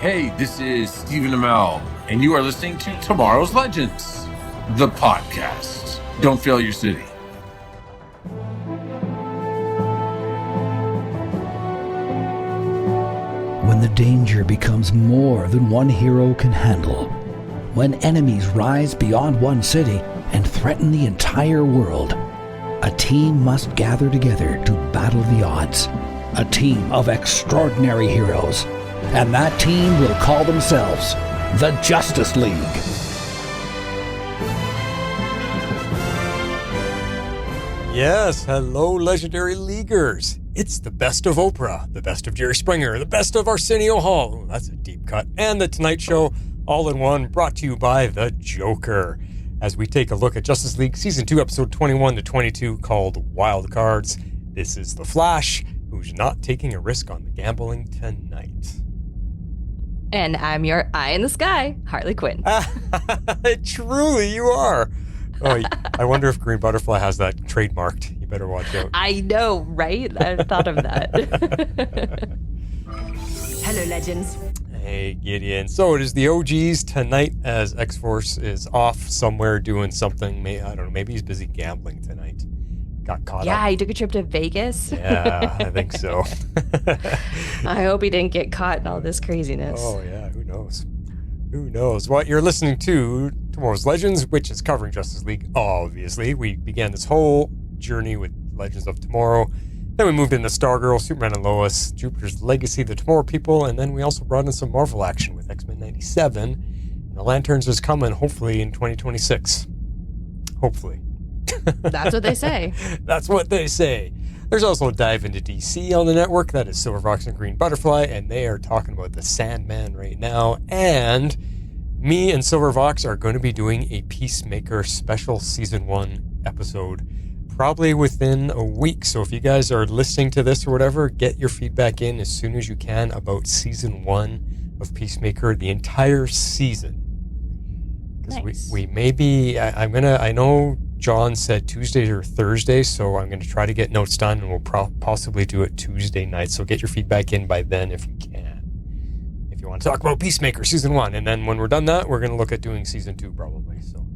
Hey, this is Stephen Amell, and you are listening to Tomorrow's Legends, the podcast. Don't fail your city. When the danger becomes more than one hero can handle, when enemies rise beyond one city and threaten the entire world, a team must gather together to battle the odds. A team of extraordinary heroes. And that team will call themselves the Justice League. Yes, hello, legendary leaguers. It's the best of Oprah, the best of Jerry Springer, the best of Arsenio Hall. Ooh, that's a deep cut. And The Tonight Show, all in one, brought to you by The Joker. As we take a look at Justice League Season 2, Episode 21 to 22, called Wild Cards. This is The Flash, who's not taking a risk on the gambling tonight. And I'm your eye in the sky, Harley Quinn. Truly, you are. Oh, I wonder if Green Butterfly has that trademarked. You better watch out. I know, right? I thought of that. Hello, legends. Hey, Gideon. So it is the OGs tonight as X-Force is off somewhere doing something. I don't know, maybe he's busy gambling tonight. Got caught up. Yeah, he took a trip to Vegas. Yeah, I think so. I hope he didn't get caught in all this craziness. Oh, yeah, who knows? Who knows? Well, you're listening to Tomorrow's Legends, which is covering Justice League, obviously. We began this whole journey with Legends of Tomorrow. Then we moved into Stargirl, Superman and Lois, Jupiter's Legacy, the Tomorrow People, and then we also brought in some Marvel action with X-Men 97. And the Lanterns is coming, hopefully, in 2026. Hopefully. That's what they say. That's what they say. There's also a dive into DC on the network. That is Silver Fox and Green Butterfly, and they are talking about the Sandman right now. And me and Silver Fox are going to be doing a Peacemaker special Season 1 episode probably within a week. So if you guys are listening to this or whatever, get your feedback in as soon as you can about Season 1 of Peacemaker, the entire season. Because nice. we may be, I know John said Tuesday or Thursday, so I'm going to try to get notes done, and we'll possibly do it Tuesday night. So get your feedback in by then if you can. If you want to talk about Peacemaker Season 1. And then when we're done that, we're going to look at doing Season 2 probably. So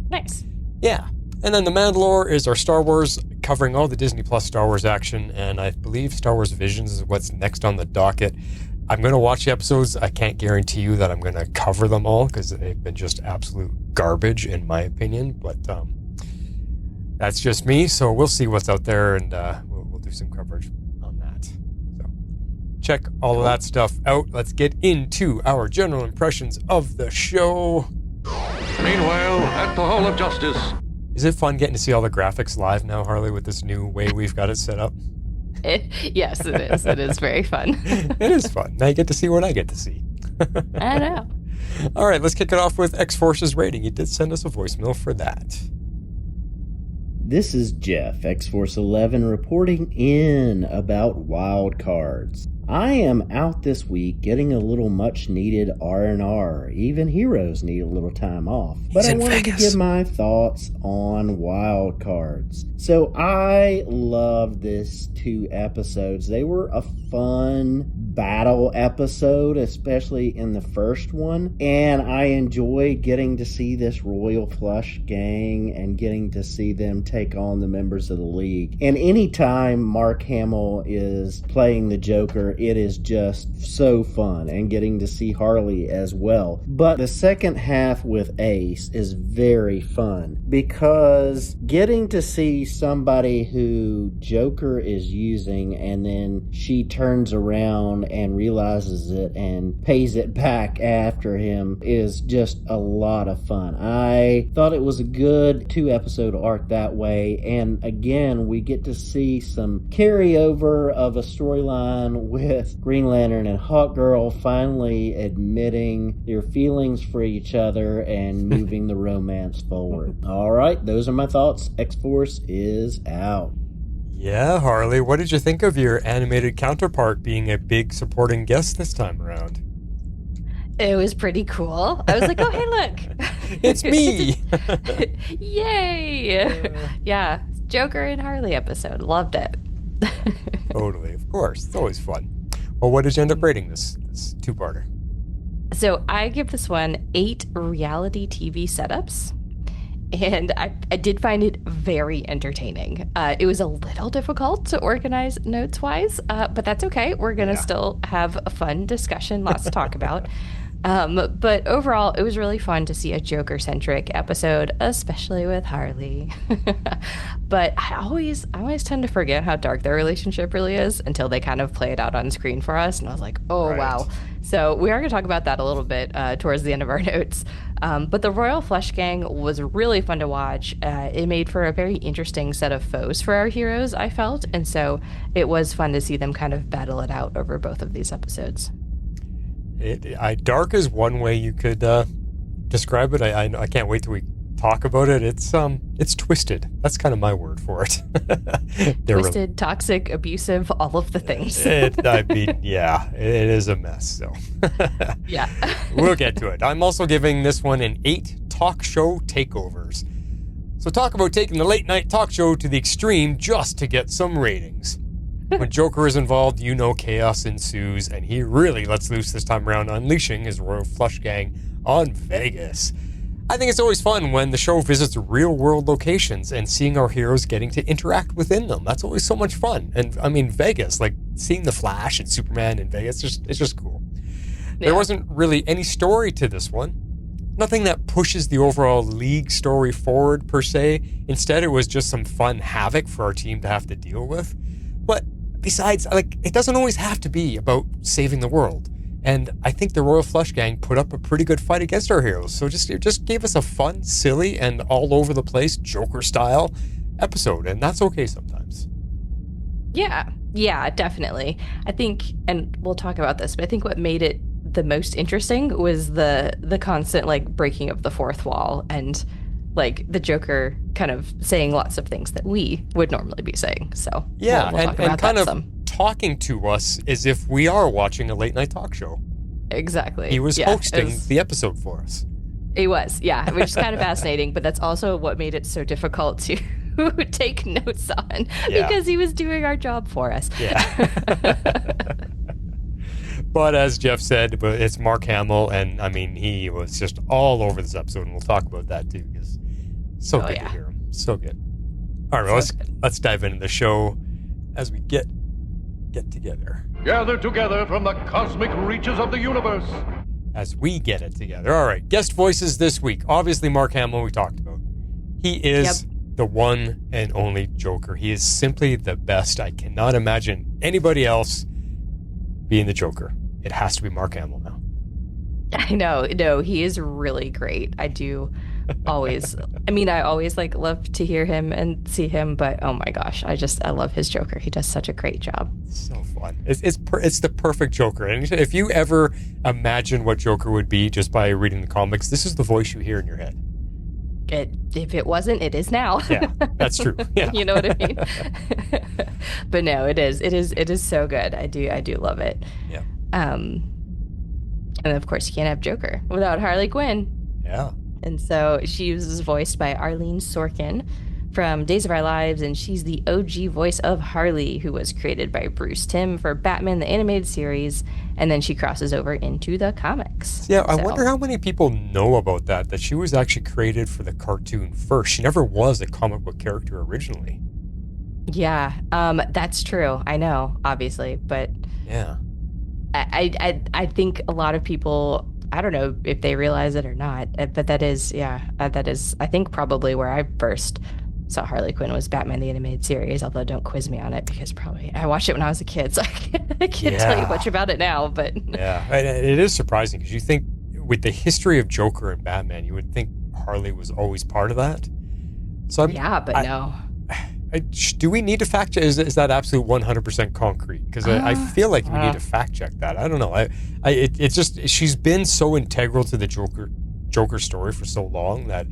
Nice. yeah. And then The Mandalore is our Star Wars, covering all the Disney Plus Star Wars action, and I believe Star Wars Visions is what's next on the docket. I'm going to watch the episodes. I can't guarantee you that I'm going to cover them all because they've been just absolute garbage in my opinion, but that's just me, so we'll see what's out there, and we'll do some coverage on that. So check all of that stuff out. Let's get into our general impressions of the show. Meanwhile, at the Hall of Justice. Is it fun getting to see all the graphics live now, Harley, with this new way we've got it set up? Yes, it is. It is very fun. It is fun. Now you get to see what I get to see. I know. All right, let's kick it off with X-Force's rating. You did send us a voicemail for that. This is Jeff, X-Force 11, reporting in about wild cards. I am out this week getting a little much-needed R&R. Even heroes need a little time off. But I wanted to give my thoughts on wild cards. So I love this 2 episodes. They were a fun battle episode, especially in the first one. And I enjoyed getting to see this Royal Flush gang and getting to see them take on the members of the League. And anytime Mark Hamill is playing the Joker, it is just so fun, and getting to see Harley as well. But the second half with Ace is very fun because getting to see somebody who Joker is using and then she turns around and realizes it and pays it back after him is just a lot of fun. I thought it was a good 2-episode arc that way, and again we get to see some carryover of a storyline with Green Lantern and Hawkgirl finally admitting their feelings for each other and moving the romance forward. Alright, those are my thoughts. X-Force is out. Yeah, Harley, what did you think of your animated counterpart being a big supporting guest this time around? It was pretty cool. I was like, oh, hey, look. It's me. Yay. Yeah, Joker and Harley episode. Loved it. Totally, of course. It's always fun. Well, what did you end up rating this two-parter? So I give this one 8 reality TV setups. And I did find it very entertaining. It was a little difficult to organize notes-wise, but that's okay. We're going to still have a fun discussion, lots to talk about. But overall, it was really fun to see a Joker-centric episode, especially with Harley. But I always tend to forget how dark their relationship really is until they kind of play it out on screen for us. And I was like, oh, wow. So we are going to talk about that a little bit towards the end of our notes. But the Royal Flush Gang was really fun to watch. It made for a very interesting set of foes for our heroes, I felt. And so it was fun to see them kind of battle it out over both of these episodes. Dark is one way you could describe it. I can't wait till we talk about it. It's twisted. That's kind of my word for it. Twisted, toxic, abusive, all of the things. It is a mess. So yeah, we'll get to it. I'm also giving this one an 8 talk show takeovers. So talk about taking the late night talk show to the extreme just to get some ratings. When Joker is involved, chaos ensues, and he really lets loose this time around, unleashing his Royal Flush Gang on Vegas. I think it's always fun when the show visits real-world locations and seeing our heroes getting to interact within them. That's always so much fun. And, I mean, Vegas, like seeing the Flash and Superman in Vegas, it's just cool. Yeah. There wasn't really any story to this one. Nothing that pushes the overall league story forward, per se. Instead, it was just some fun havoc for our team to have to deal with. But besides, it doesn't always have to be about saving the world. And I think the Royal Flush Gang put up a pretty good fight against our heroes. So it just gave us a fun, silly, and all over the place Joker-style episode. And that's okay sometimes. Yeah, definitely. I think, and we'll talk about this, but I think what made it the most interesting was the constant, breaking of the fourth wall and, the Joker kind of saying lots of things that we would normally be saying. So yeah, we'll talk about and kind that of some. Talking to us as if we are watching a late night talk show. Exactly. He was hosting the episode for us. He was, yeah, which is kind of fascinating, but that's also what made it so difficult to take notes on because he was doing our job for us. Yeah. But as Jeff said, it's Mark Hamill, and I mean, he was just all over this episode, and we'll talk about that too, because so good to hear him. So good. All right, let's dive into the show as we get together. Gather together from the cosmic reaches of the universe. As we get it together. All right, guest voices this week. Obviously, Mark Hamill, we talked about. He is the one and only Joker. He is simply the best. I cannot imagine anybody else being the Joker. It has to be Mark Hamill now. I know. No, he is really great. I do always, I always love to hear him and see him, but oh my gosh, I love his Joker. He does such a great job. So fun. It's the perfect Joker. And if you ever imagine what Joker would be just by reading the comics, this is the voice you hear in your head. If it wasn't, it is now. Yeah, that's true. Yeah. You know what I mean? But no, it is so good. I do love it. Yeah. And of course you can't have Joker without Harley Quinn. Yeah. And so she was voiced by Arlene Sorkin from Days of Our Lives, and she's the OG voice of Harley, who was created by Bruce Timm for Batman the Animated Series, and then she crosses over into the comics. Yeah, I wonder how many people know about that she was actually created for the cartoon first. She never was a comic book character originally. Yeah, that's true. I know, obviously, but yeah, I think a lot of people, I don't know if they realize it or not, but that is, I think probably where I first saw Harley Quinn was Batman the Animated Series, although don't quiz me on it because probably I watched it when I was a kid, so I can't tell you much about it now. But yeah, it is surprising because you think with the history of Joker and Batman, you would think Harley was always part of that. So no. Do we need to fact check? Is that absolute 100% concrete? Because I feel like we need to fact check that. I don't know. It's just she's been so integral to the Joker story for so long that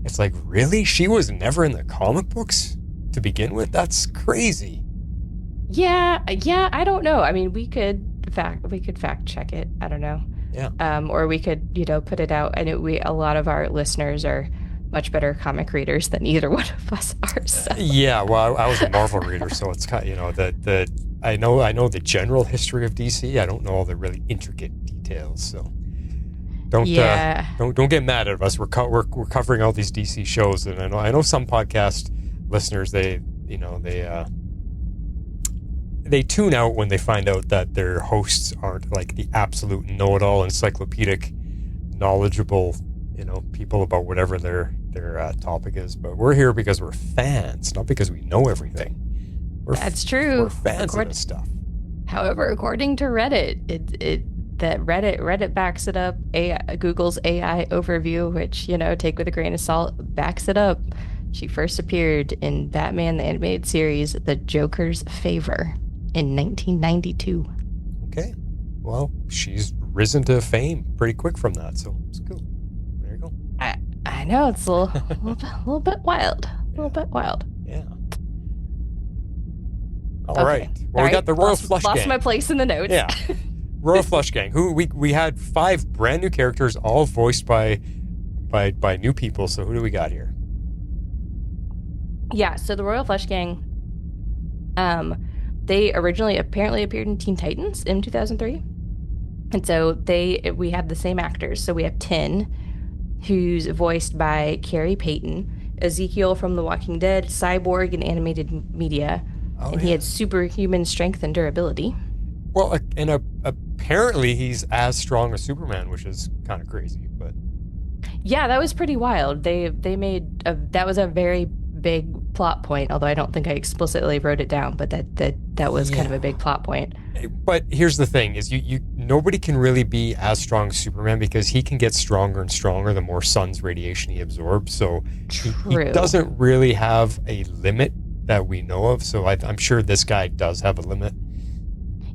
it's like, really? She was never in the comic books to begin with? That's crazy. Yeah, I don't know. I mean, we could fact check it. I don't know. Yeah. Or we could, put it out. I know a lot of our listeners are much better comic readers than either one of us are. So. Yeah, well, I was a Marvel reader, so it's kind of, I know the general history of DC. I don't know all the really intricate details. So Don't Yeah. don't get mad at us. We're covering all these DC shows, and I know some podcast listeners they tune out when they find out that their hosts aren't like the absolute know-it-all, encyclopedic, knowledgeable, people about whatever their topic is. But we're here because we're fans, not because we know everything. That's true. We're fans of this stuff. However, according to Reddit, Reddit backs it up. Google's AI overview, which take with a grain of salt, backs it up. She first appeared in Batman the Animated Series, The Joker's Favor, in 1992. Okay, well, she's risen to fame pretty quick from that, so it's cool. There you go. I know it's a little bit wild. A little bit wild. Yeah. All right. Well, we got the Royal Flush Gang. Lost my place in the notes. Yeah. Royal Flush Gang, who we had 5 brand new characters, all voiced by new people. So who do we got here? Yeah, so the Royal Flush Gang, they originally apparently appeared in Teen Titans in 2003. And so we have the same actors. So we have Tin, who's voiced by Carrie Payton, Ezekiel from The Walking Dead, Cyborg in animated media, and he had superhuman strength and durability. Well, and apparently he's as strong as Superman, which is kind of crazy, but... Yeah, that was pretty wild. They made that was a very big plot point, although I don't think I explicitly wrote it down, but that was kind of a big plot point. But here's the thing, is you nobody can really be as strong as Superman because he can get stronger and stronger the more sun's radiation he absorbs, so he doesn't really have a limit that we know of, so I'm sure this guy does have a limit.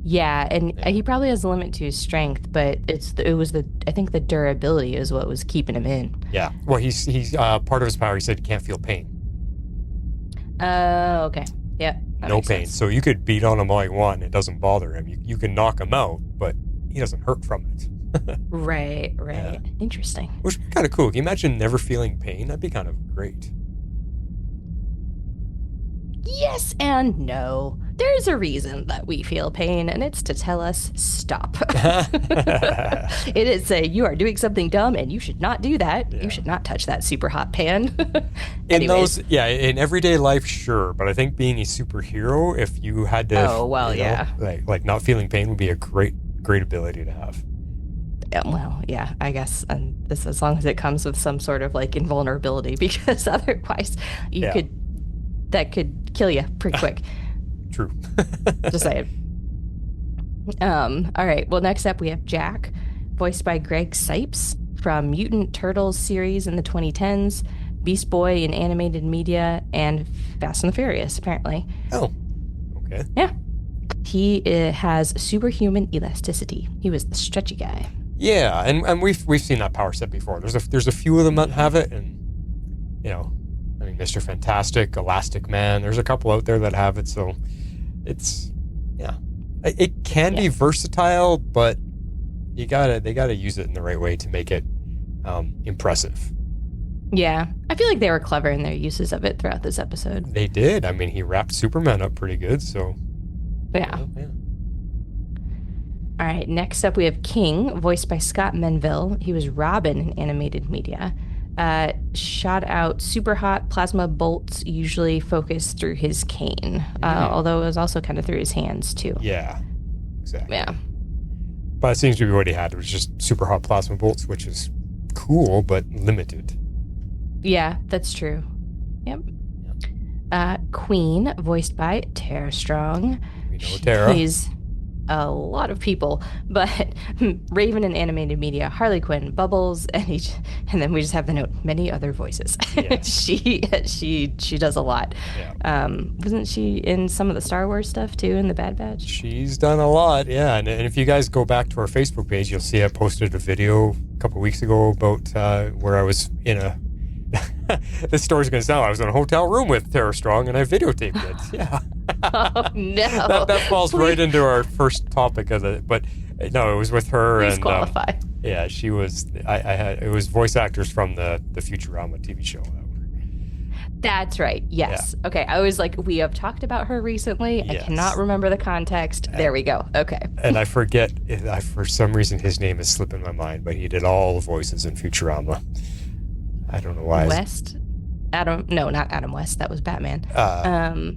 Yeah, and he probably has a limit to his strength, but I think the durability is what was keeping him in. Yeah, well, he's part of his power, he said he can't feel pain. Okay. Yeah. No pain. Sense. So you could beat on him all you want and it doesn't bother him. You can knock him out, but he doesn't hurt from it. Right. Yeah. Interesting. Which would be kind of cool. Can you imagine never feeling pain? That'd be kind of great. Yes and no. There's a reason that we feel pain, and it's to tell us stop. It is say you are doing something dumb, and you should not do that. Yeah. You should not touch that super hot pan. In everyday life, sure, but I think being a superhero, if you had to, like not feeling pain would be a great ability to have. Well, yeah, I guess, and this as long as it comes with some sort of like invulnerability, because otherwise that could kill you pretty quick. True. Just saying. All right. Well, next up we have Jack, voiced by Greg Sipes from Mutant Turtles series in the 2010s, Beast Boy in animated media, and Fast and the Furious, apparently. Oh, okay. Yeah. He has superhuman elasticity. He was the stretchy guy. Yeah, and we've seen that power set before. There's a few of them that have it, and I mean, Mr. Fantastic, Elastic Man. There's a couple out there that have it, so it can be versatile, but they gotta use it in the right way to make it impressive. Yeah, I feel like they were clever in their uses of it throughout this episode. They did. I mean, he wrapped Superman up pretty good, so yeah. All right, next up we have King, voiced by Scott Menville. He was Robin in animated media. Shot out super hot plasma bolts, usually focused through his cane, although it was also kind of through his hands too. Yeah, exactly. Yeah. But it seems to be what he had. It was just super hot plasma bolts, which is cool, but limited. Yeah, that's true. Yep. Queen, voiced by Tara Strong. We know Tara. She's a lot of people, but Raven in animated media, Harley Quinn, Bubbles, and then we just have the note, many other voices. Yeah. she does a lot. Yeah. Wasn't she in some of the Star Wars stuff too, in the Bad Batch? She's done a lot, yeah. And if you guys go back to our Facebook page, you'll see I posted a video a couple weeks ago about where I was in a this story's going to sound, I was in a hotel room with Tara Strong and I videotaped it. Yeah. Oh, no. that falls right into our first topic of it. But no, it was with her. Please and qualify. Yeah, she was, it was voice actors from the Futurama TV show. That's right. Yes. Yeah. Okay. I was like, we have talked about her recently. Yes. I cannot remember the context. There we go. Okay. And I forget, for some reason, his name is slipping my mind, but he did all the voices in Futurama. I don't know why. West? No, not Adam West. That was Batman.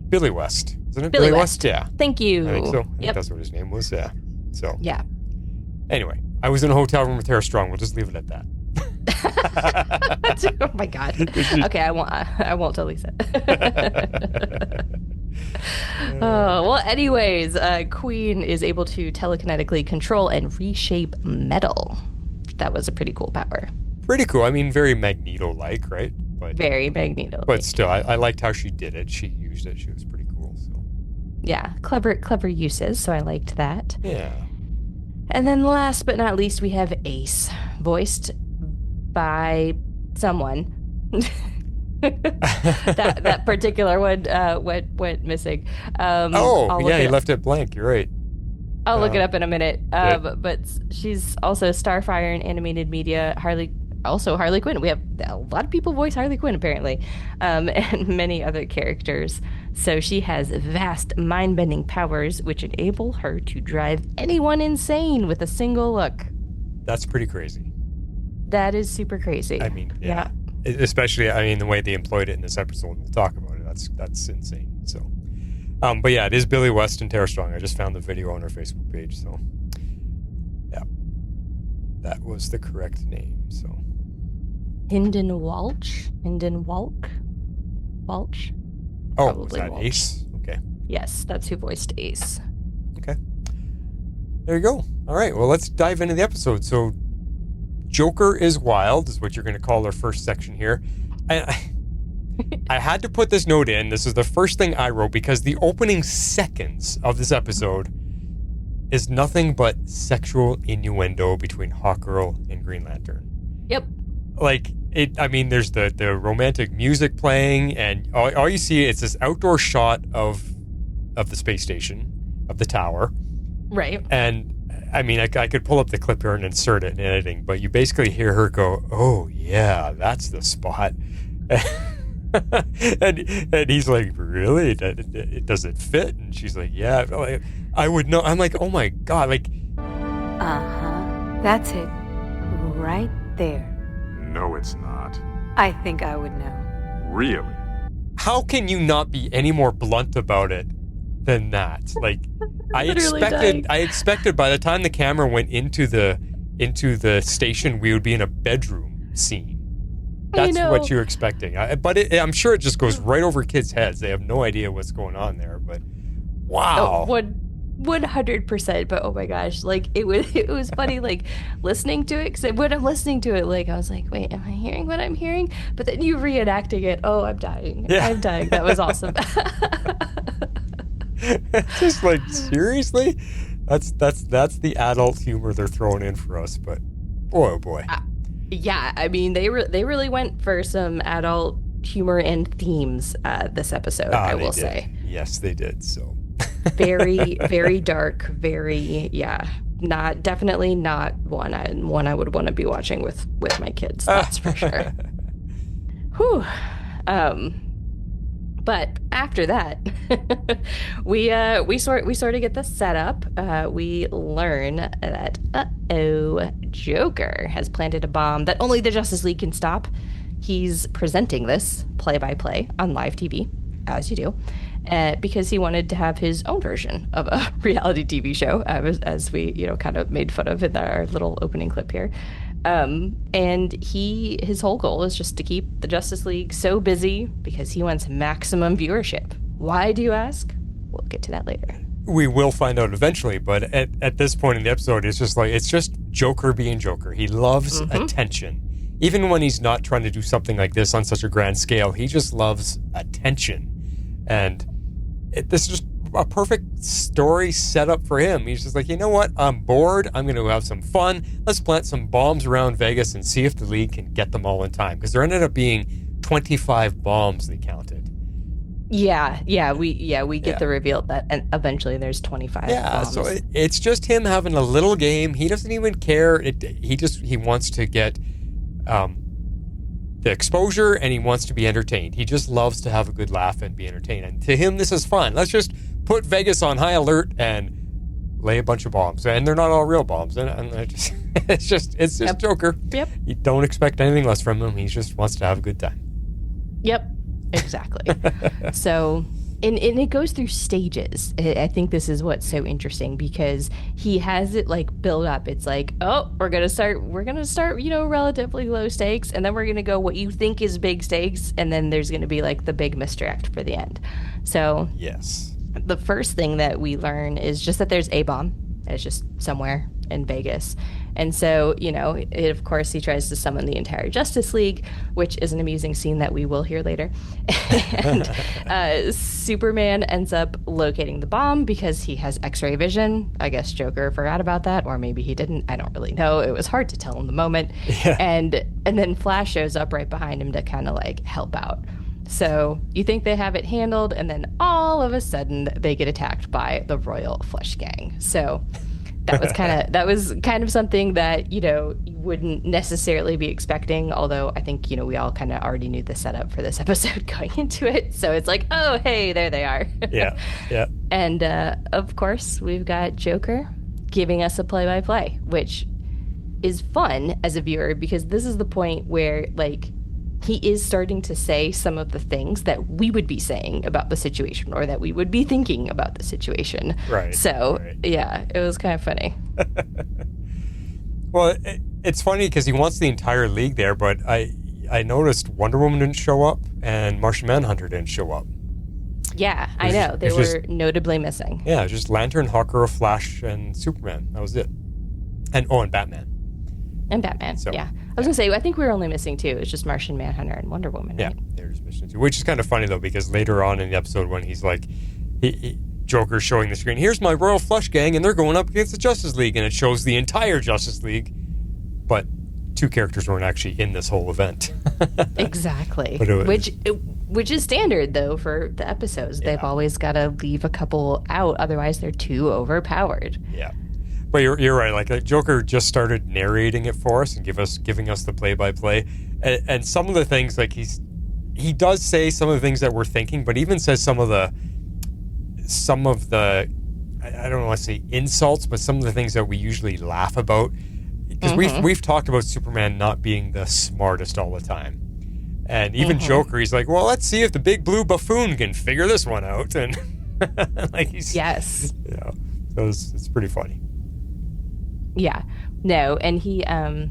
Billy West. Isn't it Billy West? Yeah. Thank you. I think so. I think that's what his name was. Yeah. So. Yeah. Anyway, I was in a hotel room with Tara Strong. We'll just leave it at that. Oh my God. Okay, I won't tell Lisa. Well, anyways, Queen is able to telekinetically control and reshape metal. That was a pretty cool power. Pretty cool. I mean, very Magneto-like, right? But, very Magneto. But still, I liked how she did it. She used it. She was pretty cool. So. Yeah, clever uses. So I liked that. Yeah. And then last but not least, we have Ace, voiced by someone. that particular one went missing. He left it blank. You're right. I'll look it up in a minute. But she's also Starfire in animated media. Harley Quinn. We have a lot of people voice Harley Quinn apparently, and many other characters. So she has vast mind-bending powers which enable her to drive anyone insane with a single look. That's pretty crazy. That is super crazy. I mean, yeah. Especially, the way they employed it in this episode. We'll talk about it. That's insane. So, but yeah, it is Billy West and Tara Strong. I just found the video on our Facebook page. So, yeah, that was the correct name. So, Hynden Walch. Oh, Probably was that Walch. Ace? Okay. Yes, that's who voiced Ace. Okay. There you go. All right. Well, let's dive into the episode. So, Joker is Wild is what you're going to call our first section here. I had to put this note in. This is the first thing I wrote because the opening seconds of this episode is nothing but sexual innuendo between Hawkgirl and Green Lantern. Yep. There's the romantic music playing, and all you see is this outdoor shot of the space station, of the tower. Right. And I could pull up the clip here and insert it in editing, but you basically hear her go, "Oh yeah, that's the spot," and he's like, "Really? Does it fit?" And she's like, "Yeah, I would know." I'm like, "Oh my God!" That's it, right there. No, it's not. I think I would know. Really? How can you not be any more blunt about it than that? I expected by the time the camera went into the station, we would be in a bedroom scene. That's what you're expecting. I'm sure it just goes right over kids' heads. They have no idea what's going on there. But wow, 100%. But oh my gosh, it was funny listening to it, because when I'm listening to it, I was like, wait, am I hearing what I'm hearing? But then you reenacting it. Oh, I'm dying. Yeah. I'm dying. That was awesome. Just seriously, that's the adult humor they're throwing in for us. But boy, oh boy. Yeah, they really went for some adult humor and themes this episode. I will say. Yes, they did. So very, very dark. Very definitely not one I would want to be watching with my kids. That's for sure. Whew. But after that, we sort of get the setup. We learn that Joker has planted a bomb that only the Justice League can stop. He's presenting this play-by-play on live TV, as you do, because he wanted to have his own version of a reality TV show, as we kind of made fun of in our little opening clip here. And his whole goal is just to keep the Justice League so busy because he wants maximum viewership. Why, do you ask? We'll get to that later. We will find out eventually, but at this point in the episode, it's just Joker being Joker. He loves attention. Even when he's not trying to do something like this on such a grand scale, he just loves attention. And this is just a perfect story set up for him. He's just like, you know what? I'm bored. I'm going to have some fun. Let's plant some bombs around Vegas and see if the League can get them all in time. Because there ended up being 25 bombs they counted. We get the reveal that and eventually there's 25 bombs. So it's just him having a little game. He doesn't even care. He wants to get the exposure, and he wants to be entertained. He just loves to have a good laugh and be entertained. And to him, this is fun. Let's just put Vegas on high alert and lay a bunch of bombs. And they're not all real bombs. And it's just Joker. Yep. You don't expect anything less from him. He just wants to have a good time. Yep, exactly. So, and it goes through stages. I think this is what's so interesting because he has it like build up. It's like, oh, we're gonna start, relatively low stakes, and then we're gonna go what you think is big stakes, and then there's gonna be like the big misdirect for the end. So yes, the first thing that we learn is just that there's a bomb. It's just somewhere in Vegas. And so, of course, he tries to summon the entire Justice League, which is an amusing scene that we will hear later. And Superman ends up locating the bomb because he has X-ray vision. I guess Joker forgot about that, or maybe he didn't. I don't really know. It was hard to tell in the moment. Yeah. And then Flash shows up right behind him to kind of like help out. So you think they have it handled, and then all of a sudden they get attacked by the Royal Flush Gang. So that was kind of something that, you wouldn't necessarily be expecting, although I think, we all kind of already knew the setup for this episode going into it. So it's like, oh, hey, there they are. Yeah. And of course, we've got Joker giving us a play-by-play, which is fun as a viewer because this is the point where, like, he is starting to say some of the things that we would be saying about the situation or that we would be thinking about the situation. Right. So, yeah, it was kind of funny. Well, it's funny because he wants the entire league there, but I noticed Wonder Woman didn't show up and Martian Manhunter didn't show up. Yeah, I know. They were notably missing. Yeah, just Lantern, Hawker, Flash, and Superman. That was it. And Batman. And Batman, so, yeah. I was going to say, I think we were only missing two. It's just Martian Manhunter and Wonder Woman, right? Yeah, they're just missing two. Which is kind of funny, though, because later on in the episode when he's like, Joker's showing the screen, here's my Royal Flush Gang, and they're going up against the Justice League, and it shows the entire Justice League, but two characters weren't actually in this whole event. Exactly. Which is standard, though, for the episodes. Yeah. They've always got to leave a couple out, otherwise they're too overpowered. Yeah. But you're right. Like Joker just started narrating it for us and giving us the play-by-play, and some of the things like he does say some of the things that we're thinking, but even says some of the I don't want to say insults, but some of the things that we usually laugh about because we've talked about Superman not being the smartest all the time, and even Joker, he's like, well, let's see if the big blue buffoon can figure this one out, and like he's yes, so it's pretty funny. Yeah, no, and he has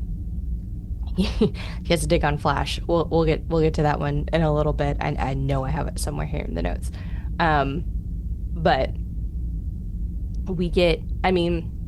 to dig on Flash. We'll get to that one in a little bit. I know I have it somewhere here in the notes, but we get.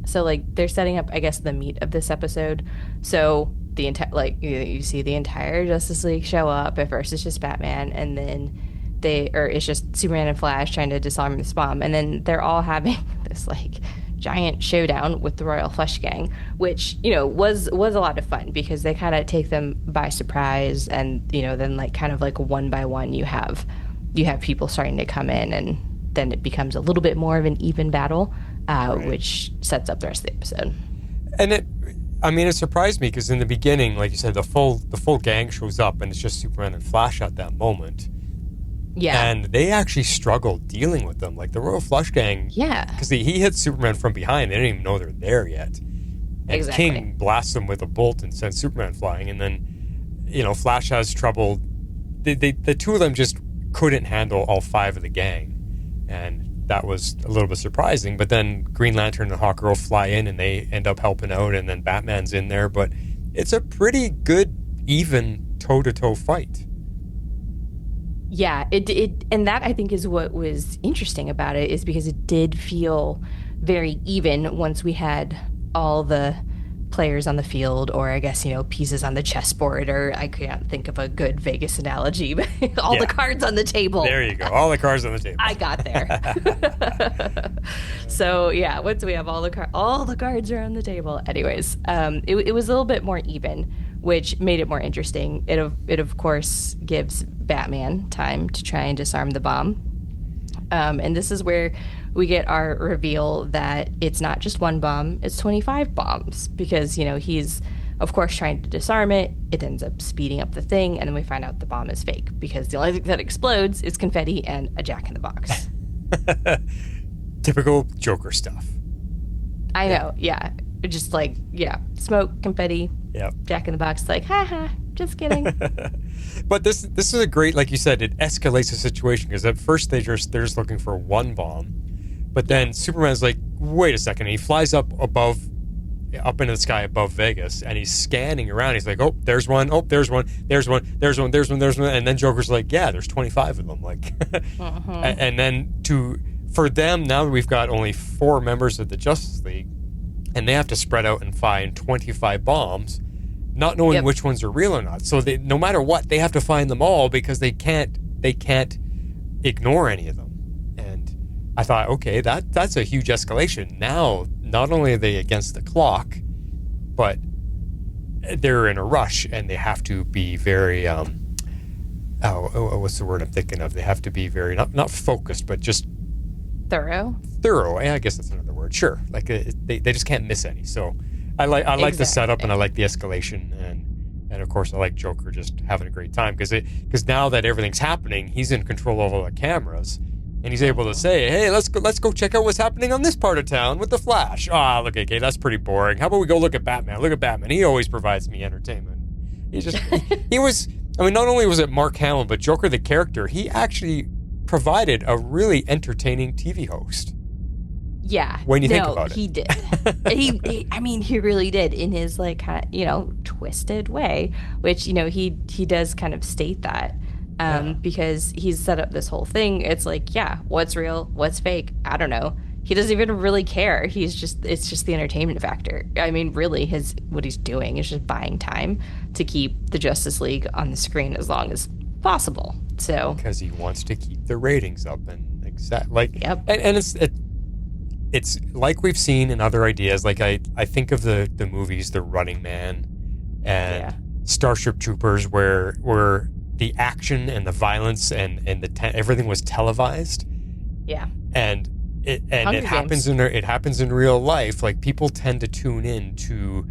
So like they're setting up, I guess, the meat of this episode. So the entire you see the entire Justice League show up. At first, it's just Batman, and then it's just Superman and Flash trying to disarm this bomb, and then they're all having this like giant showdown with the Royal Flush Gang, which was a lot of fun because they kind of take them by surprise, and then like kind of like one by one you have people starting to come in, and then it becomes a little bit more of an even battle, right, which sets up the rest of the episode. And it surprised me because in the beginning, like you said, the full gang shows up and it's just Superman and Flash at that moment. Yeah. And they actually struggled dealing with them. Like the Royal Flush Gang. Yeah. Because he hits Superman from behind. They didn't even know they're there yet. And exactly. King blasts them with a bolt and sends Superman flying. And then, Flash has trouble. The two of them just couldn't handle all five of the gang. And that was a little bit surprising. But then Green Lantern and Hawkgirl fly in and they end up helping out. And then Batman's in there. But it's a pretty good, even toe-to-toe fight. Yeah, it and that I think is what was interesting about it, is because it did feel very even once we had all the players on the field, or I guess, pieces on the chessboard, or I can't think of a good Vegas analogy, but all the cards on the table. There you go. All the cards on the table. I got there. So yeah, once we have all the cards are on the table. Anyways, it was a little bit more even, which made it more interesting. It of course gives Batman time to try and disarm the bomb. And this is where we get our reveal that it's not just one bomb, it's 25 bombs, because, he's Of course, trying to disarm it, it ends up speeding up the thing, and then we find out the bomb is fake because the only thing that explodes is confetti and a jack-in-the-box. Typical Joker stuff. I know, yeah. Just like, yeah, smoke, confetti, yep. jack-in-the-box, like, haha, just kidding. But this is a great, like you said, it escalates the situation because at first they're just looking for one bomb, but then Superman's like, wait a second, and he flies up into the sky above Vegas, and he's scanning around. He's like, oh, there's one, oh, there's one, there's one, there's one, there's one, there's one, and then Joker's like, yeah, there's 25 of them, like, and then for them now we've got only 4 members of the Justice League, and they have to spread out and find 25 bombs, not knowing which ones are real or not. So no matter what, they have to find them all because they can't ignore any of them. And I thought, okay, that's a huge escalation. Now, not only are they against the clock, but they're in a rush and they have to be very, what's the word I'm thinking of? They have to be very, not focused, but just Thorough. Yeah, I guess that's another word. Sure. Like they just can't miss any. So I like the setup and I like the escalation and of course I like Joker just having a great time because now that everything's happening, he's in control of all the cameras and he's able to say, hey, let's go check out what's happening on this part of town with the Flash. Look, okay, that's pretty boring. How about we go look at Batman? Look at Batman. He always provides me entertainment. He was. I mean, not only was it Mark Hamill, but Joker the character, he actually provided a really entertaining TV host. Yeah. When you think about it. He did. he really did in his like, twisted way, which, he does kind of state that because he's set up this whole thing. It's like, yeah, what's real? What's fake? I don't know. He doesn't even really care. It's just the entertainment factor. I mean, really what he's doing is just buying time to keep the Justice League on the screen as long as possible. So because he wants to keep the ratings up and and it's like we've seen in other ideas. Like I think of the movies The Running Man and Starship Troopers where the action and the violence and everything was televised. Yeah. And it happens in real life. Like people tend to tune in to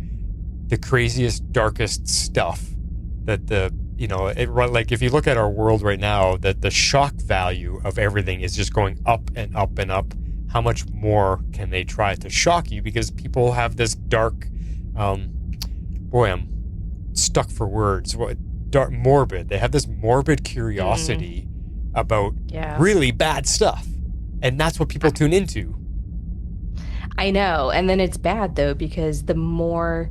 the craziest, darkest stuff that like if you look at our world right now, that the shock value of everything is just going up and up and up. How much more can they try to shock you? Because people have this dark, I'm stuck for words. Morbid. They have this morbid curiosity about really bad stuff. And that's what people tune into. I know. And then it's bad though, because the more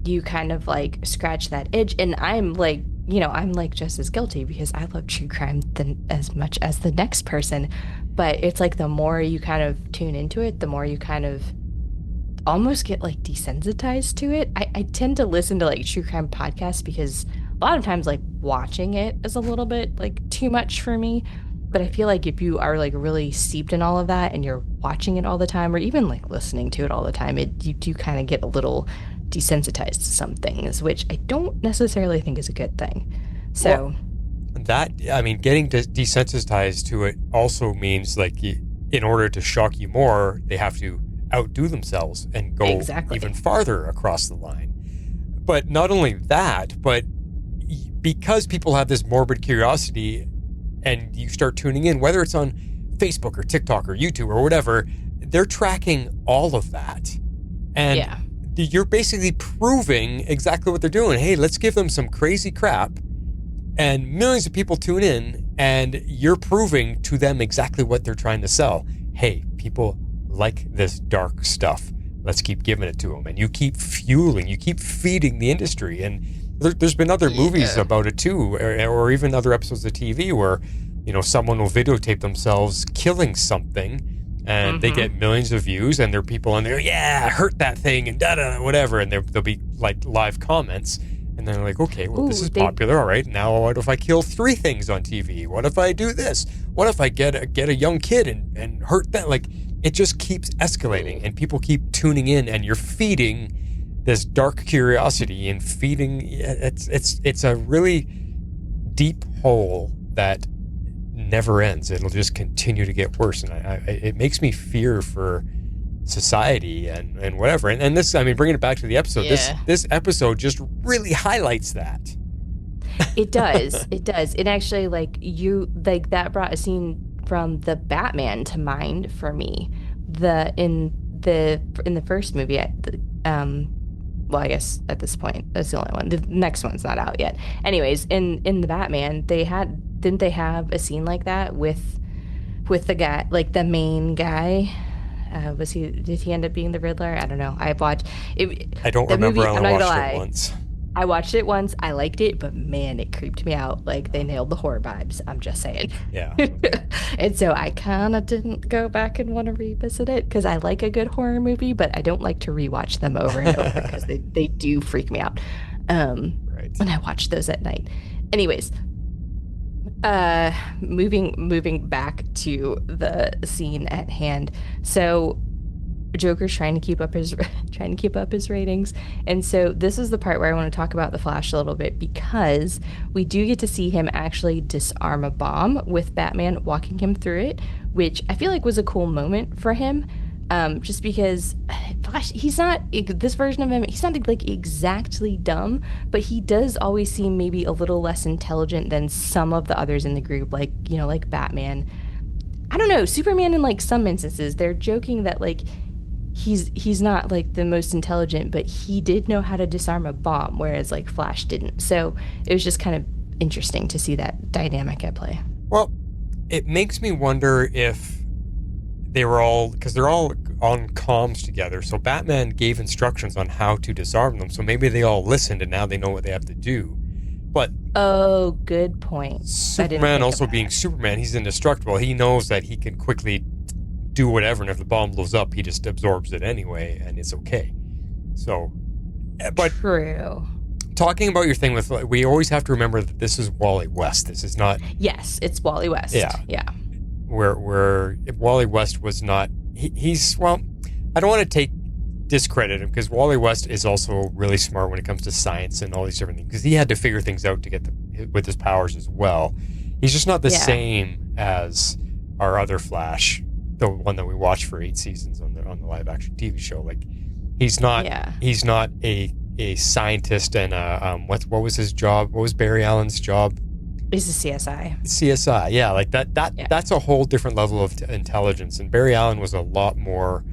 you kind of like scratch that itch, and I'm like, I'm like just as guilty because I love true crime as much as the next person. But it's like the more you kind of tune into it, the more you kind of almost get like desensitized to it. I tend to listen to like true crime podcasts because a lot of times like watching it is a little bit like too much for me. But I feel like if you are like really steeped in all of that and you're watching it all the time or even like listening to it all the time, you do kind of get a little desensitized to some things, which I don't necessarily think is a good thing. So getting desensitized to it also means like in order to shock you more, they have to outdo themselves and go even farther across the line. But not only that, but because people have this morbid curiosity and you start tuning in, whether it's on Facebook or TikTok or YouTube or whatever, they're tracking all of that. And you're basically proving exactly what they're doing. Hey, let's give them some crazy crap. And millions of people tune in and you're proving to them exactly what they're trying to sell. Hey, people like this dark stuff. Let's keep giving it to them. And you keep feeding the industry. And there's been other movies about it too, or even other episodes of TV where, someone will videotape themselves killing something and they get millions of views and there are people on there, hurt that thing and da-da, whatever. And there'll be like live comments. And then they're like, okay, well, this is popular. All right, now what if I kill 3 things on TV? What if I do this? What if I get a young kid and hurt that? Like, it just keeps escalating and people keep tuning in and you're feeding this dark curiosity and feeding. It's a really deep hole that never ends. It'll just continue to get worse. And it makes me fear for society and whatever. And this, I mean, bringing it back to the episode, this episode just really highlights that. It does. It does. It actually, that brought a scene from the Batman to mind for me. In the first movie, well, I guess at this point that's the only one. The next one's not out yet. Anyways, in the Batman, didn't they have a scene like that with the guy, like the main guy? Did he end up being the Riddler? I don't know. I watched it. I don't remember. I only watched it once. I watched it once. I liked it, but man, it creeped me out. Like, they nailed the horror vibes. I'm just saying. Yeah. And so I kind of didn't go back and want to revisit it because I like a good horror movie, but I don't like to rewatch them over and over because they do freak me out. Right. And I watch those at night. Anyways, moving back to the scene at hand. So Joker's trying to keep up his ratings, and so this is the part where I want to talk about the Flash a little bit, because we do get to see him actually disarm a bomb with Batman walking him through it, which I feel like was a cool moment for him, just because Flash, he's not, this version of him, he's not like exactly dumb, but he does always seem maybe a little less intelligent than some of the others in the group, like, you know, like Batman. I don't know, Superman, in like some instances they're joking that like he's not like the most intelligent, but he did know how to disarm a bomb, whereas like Flash didn't. So it was just kind of interesting to see that dynamic at play. Well, it makes me wonder if they were all, because they're all on comms together, so Batman gave instructions on how to disarm them, so maybe they all listened and now they know what they have to do. But oh, good point. Superman, also being Superman, he's indestructible. He knows that he can quickly do whatever, and if the bomb blows up, he just absorbs it anyway, and it's okay. So, but true. Talking about your thing with, we always have to remember that this is Wally West. This is not. Yes, it's Wally West. Yeah. Where Wally West was not. He's well. I don't want to discredit him, because Wally West is also really smart when it comes to science and all these different things, because he had to figure things out to get with his powers as well. He's just not the same as our other Flash, the one that we watched for 8 seasons on the live action TV show. Like, he's not a scientist and what was his job? What was Barry Allen's job? He's a CSI. CSI, yeah, like that's a whole different level of intelligence. And Barry Allen was a lot more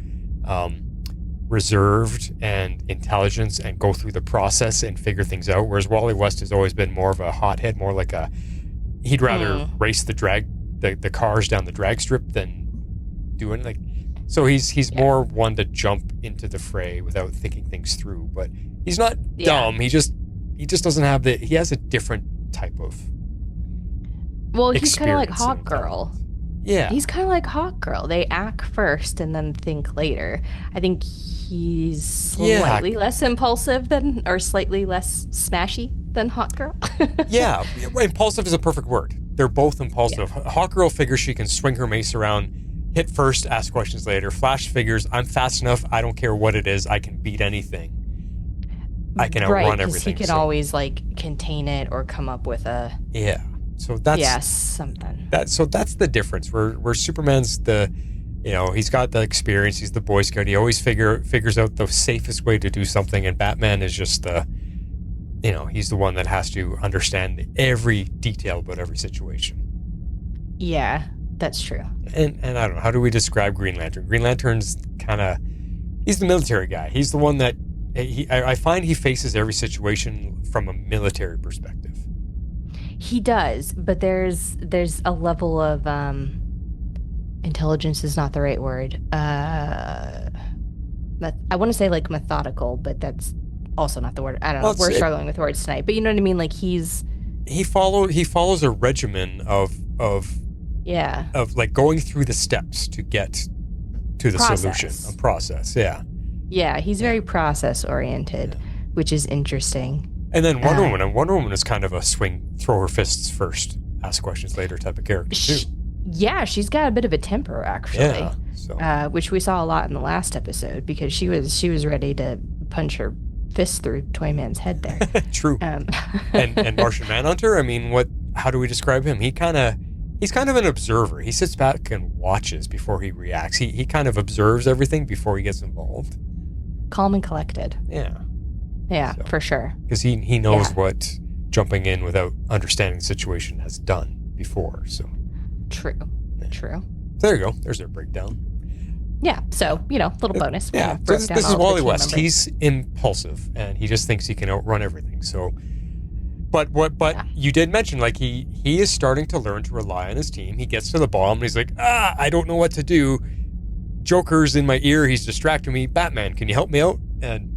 reserved and intelligence and go through the process and figure things out. Whereas Wally West has always been more of a hothead, more like he'd rather race the cars down the drag strip than doing like. So he's more one to jump into the fray without thinking things through. But he's not dumb. He just doesn't have he has a different type of. Well, he's kind of like Hawk Girl. Yeah. He's kind of like Hawk Girl. They act first and then think later. I think he's slightly less impulsive or slightly less smashy than Hawk Girl. Yeah. Impulsive is a perfect word. They're both impulsive. Yeah. Hawk Girl figures she can swing her mace around, hit first, ask questions later. Flash figures, I'm fast enough. I don't care what it is. I can beat anything. I can outrun everything. Because he can always like contain it or come up with a... Yeah. So that's something. That's the difference. Where Superman's he's got the experience. He's the Boy Scout. He always figures out the safest way to do something. And Batman is just he's the one that has to understand every detail about every situation. Yeah, that's true. And I don't know, how do we describe Green Lantern? Green Lantern's he's the military guy. He's the one that I find he faces every situation from a military perspective. He does, but there's a level of intelligence is not the right word. I want to say like methodical, but that's also not the word. I don't know. We're struggling with words tonight, but you know what I mean. Like he follows a regimen of like going through the steps to get to the solution, a process. Yeah, he's very process oriented, which is interesting. And then Wonder Woman is kind of a throw her fists first, ask questions later type of character too. Yeah, she's got a bit of a temper actually, which we saw a lot in the last episode, because she was ready to punch her fist through Toyman's head there. True. And Martian Manhunter, I mean, how do we describe him? he's kind of an observer. He sits back and watches before he reacts. He kind of observes everything before he gets involved. Calm and collected. Yeah. Yeah, for sure. Because he knows what jumping in without understanding the situation has done before. So True. So there you go. There's their breakdown. Yeah, so, little bonus. Yeah, so this is Wally West. He's impulsive, and he just thinks he can outrun everything. So, but you did mention, like, he is starting to learn to rely on his team. He gets to the bomb, and he's like, I don't know what to do. Joker's in my ear. He's distracting me. Batman, can you help me out? And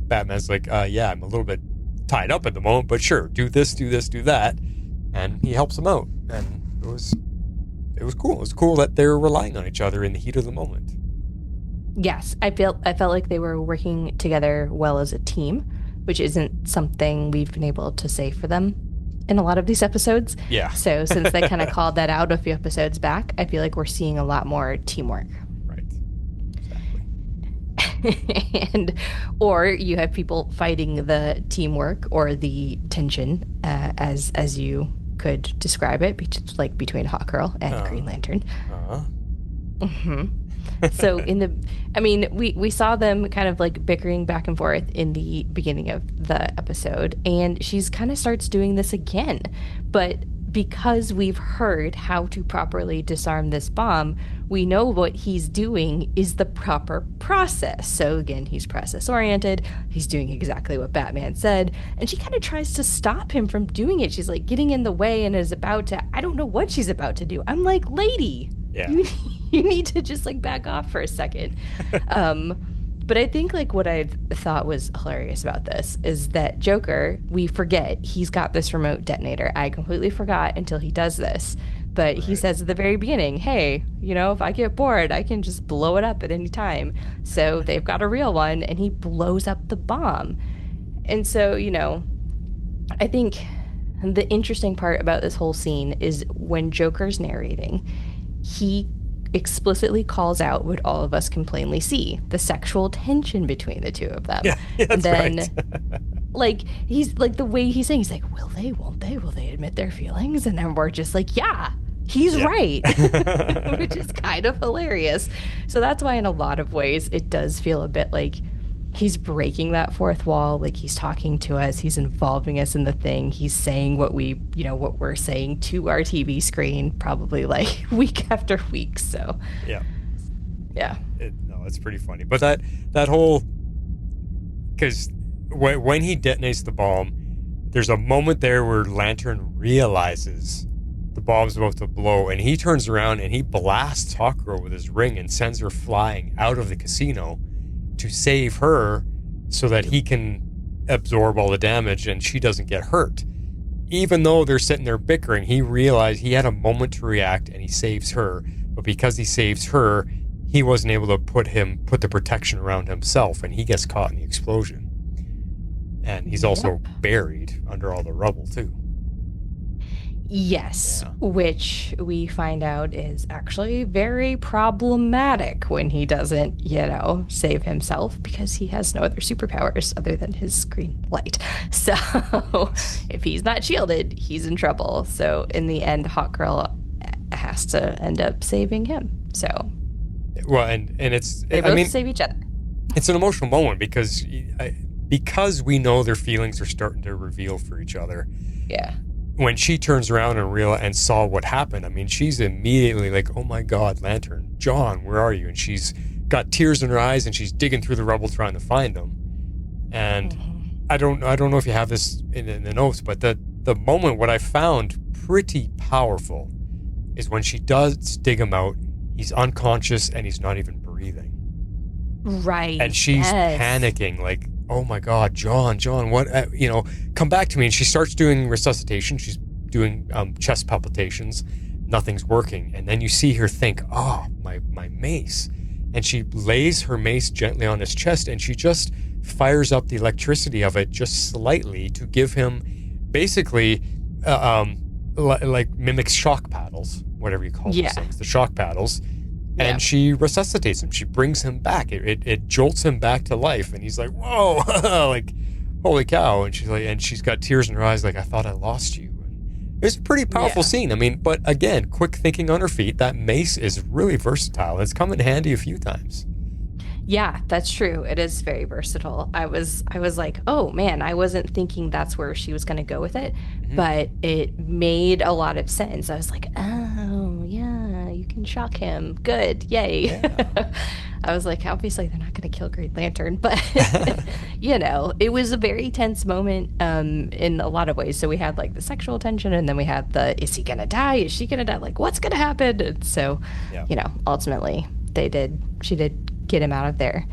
Batman's like, yeah, I'm a little bit tied up at the moment, but sure, do this, do that. And he helps him out. And it was cool. It was cool that they're relying on each other in the heat of the moment. Yes, I felt like they were working together well as a team, which isn't something we've been able to say for them in a lot of these episodes. Yeah. So since they kind of called that out a few episodes back, I feel like we're seeing a lot more teamwork. Right. Exactly. Or you have people fighting the teamwork or the tension, as you could describe it, like between Hawkgirl and Green Lantern. So we saw them kind of like bickering back and forth in the beginning of the episode, and she's kind of starts doing this again. But because we've heard how to properly disarm this bomb, we know what he's doing is the proper process. So again, he's process oriented. He's doing exactly what Batman said. And she kind of tries to stop him from doing it. She's like getting in the way and is about to, I don't know what she's about to do. I'm like, lady, you need to just like back off for a second. But I think like what I thought was hilarious about this is that Joker, we forget he's got this remote detonator. I completely forgot until he does this. But he says at the very beginning, hey, if I get bored, I can just blow it up at any time. So they've got a real one, and he blows up the bomb. And so, I think the interesting part about this whole scene is when Joker's narrating, he explicitly calls out what all of us can plainly see, the sexual tension between the two of them. Yeah, that's and then right. like he's like the way he's saying, he's like, will they, won't they, will they admit their feelings? And then we're just like, yeah, he's right. Which is kind of hilarious. So that's why in a lot of ways it does feel a bit like he's breaking that fourth wall. Like he's talking to us, he's involving us in the thing, he's saying what what we're saying to our TV screen probably like week after week. So yeah it's pretty funny. But that whole, because when he detonates the bomb, there's a moment there where Lantern realizes the bomb's about to blow, and he turns around and he blasts Hawkgirl with his ring and sends her flying out of the casino to save her so that he can absorb all the damage and she doesn't get hurt. Even though they're sitting there bickering, he realized he had a moment to react and he saves her. But because he saves her, he wasn't able to put the protection around himself, and he gets caught in the explosion. And he's also buried under all the rubble too. Yes, which we find out is actually very problematic when he doesn't, save himself, because he has no other superpowers other than his green light. So if he's not shielded, he's in trouble. So in the end, Hawkgirl has to end up saving him. So well, and it's they both save each other. It's an emotional moment because we know their feelings are starting to reveal for each other. Yeah. When she turns around and saw what happened, I mean, she's immediately like, oh my God, Lantern, John, where are you? And she's got tears in her eyes and she's digging through the rubble trying to find him. And I don't know if you have this in the notes, but the moment, what I found pretty powerful is when she does dig him out, he's unconscious and he's not even breathing. Right. And she's panicking, like, oh my God, John, what, come back to me. And she starts doing resuscitation. She's doing chest palpitations. Nothing's working. And then you see her think, oh, my mace. And she lays her mace gently on his chest, and she just fires up the electricity of it just slightly to give him basically like mimics shock paddles, whatever you call those things, the shock paddles. And she resuscitates him. She brings him back. It jolts him back to life. And he's like, whoa, like, holy cow. And she's got tears in her eyes, like, I thought I lost you. It was a pretty powerful scene. I mean, but again, quick thinking on her feet. That mace is really versatile. It's come in handy a few times. Yeah, that's true. It is very versatile. I was like, oh man, I wasn't thinking that's where she was going to go with it, but it made a lot of sense. I was like, oh yeah, you can shock him. Good, yay. Yeah. I was like, obviously they're not going to kill Green Lantern, but it was a very tense moment in a lot of ways. So we had like the sexual tension, and then we had the, is he going to die? Is she going to die? Like, what's going to happen? And so, ultimately she did get him out of there.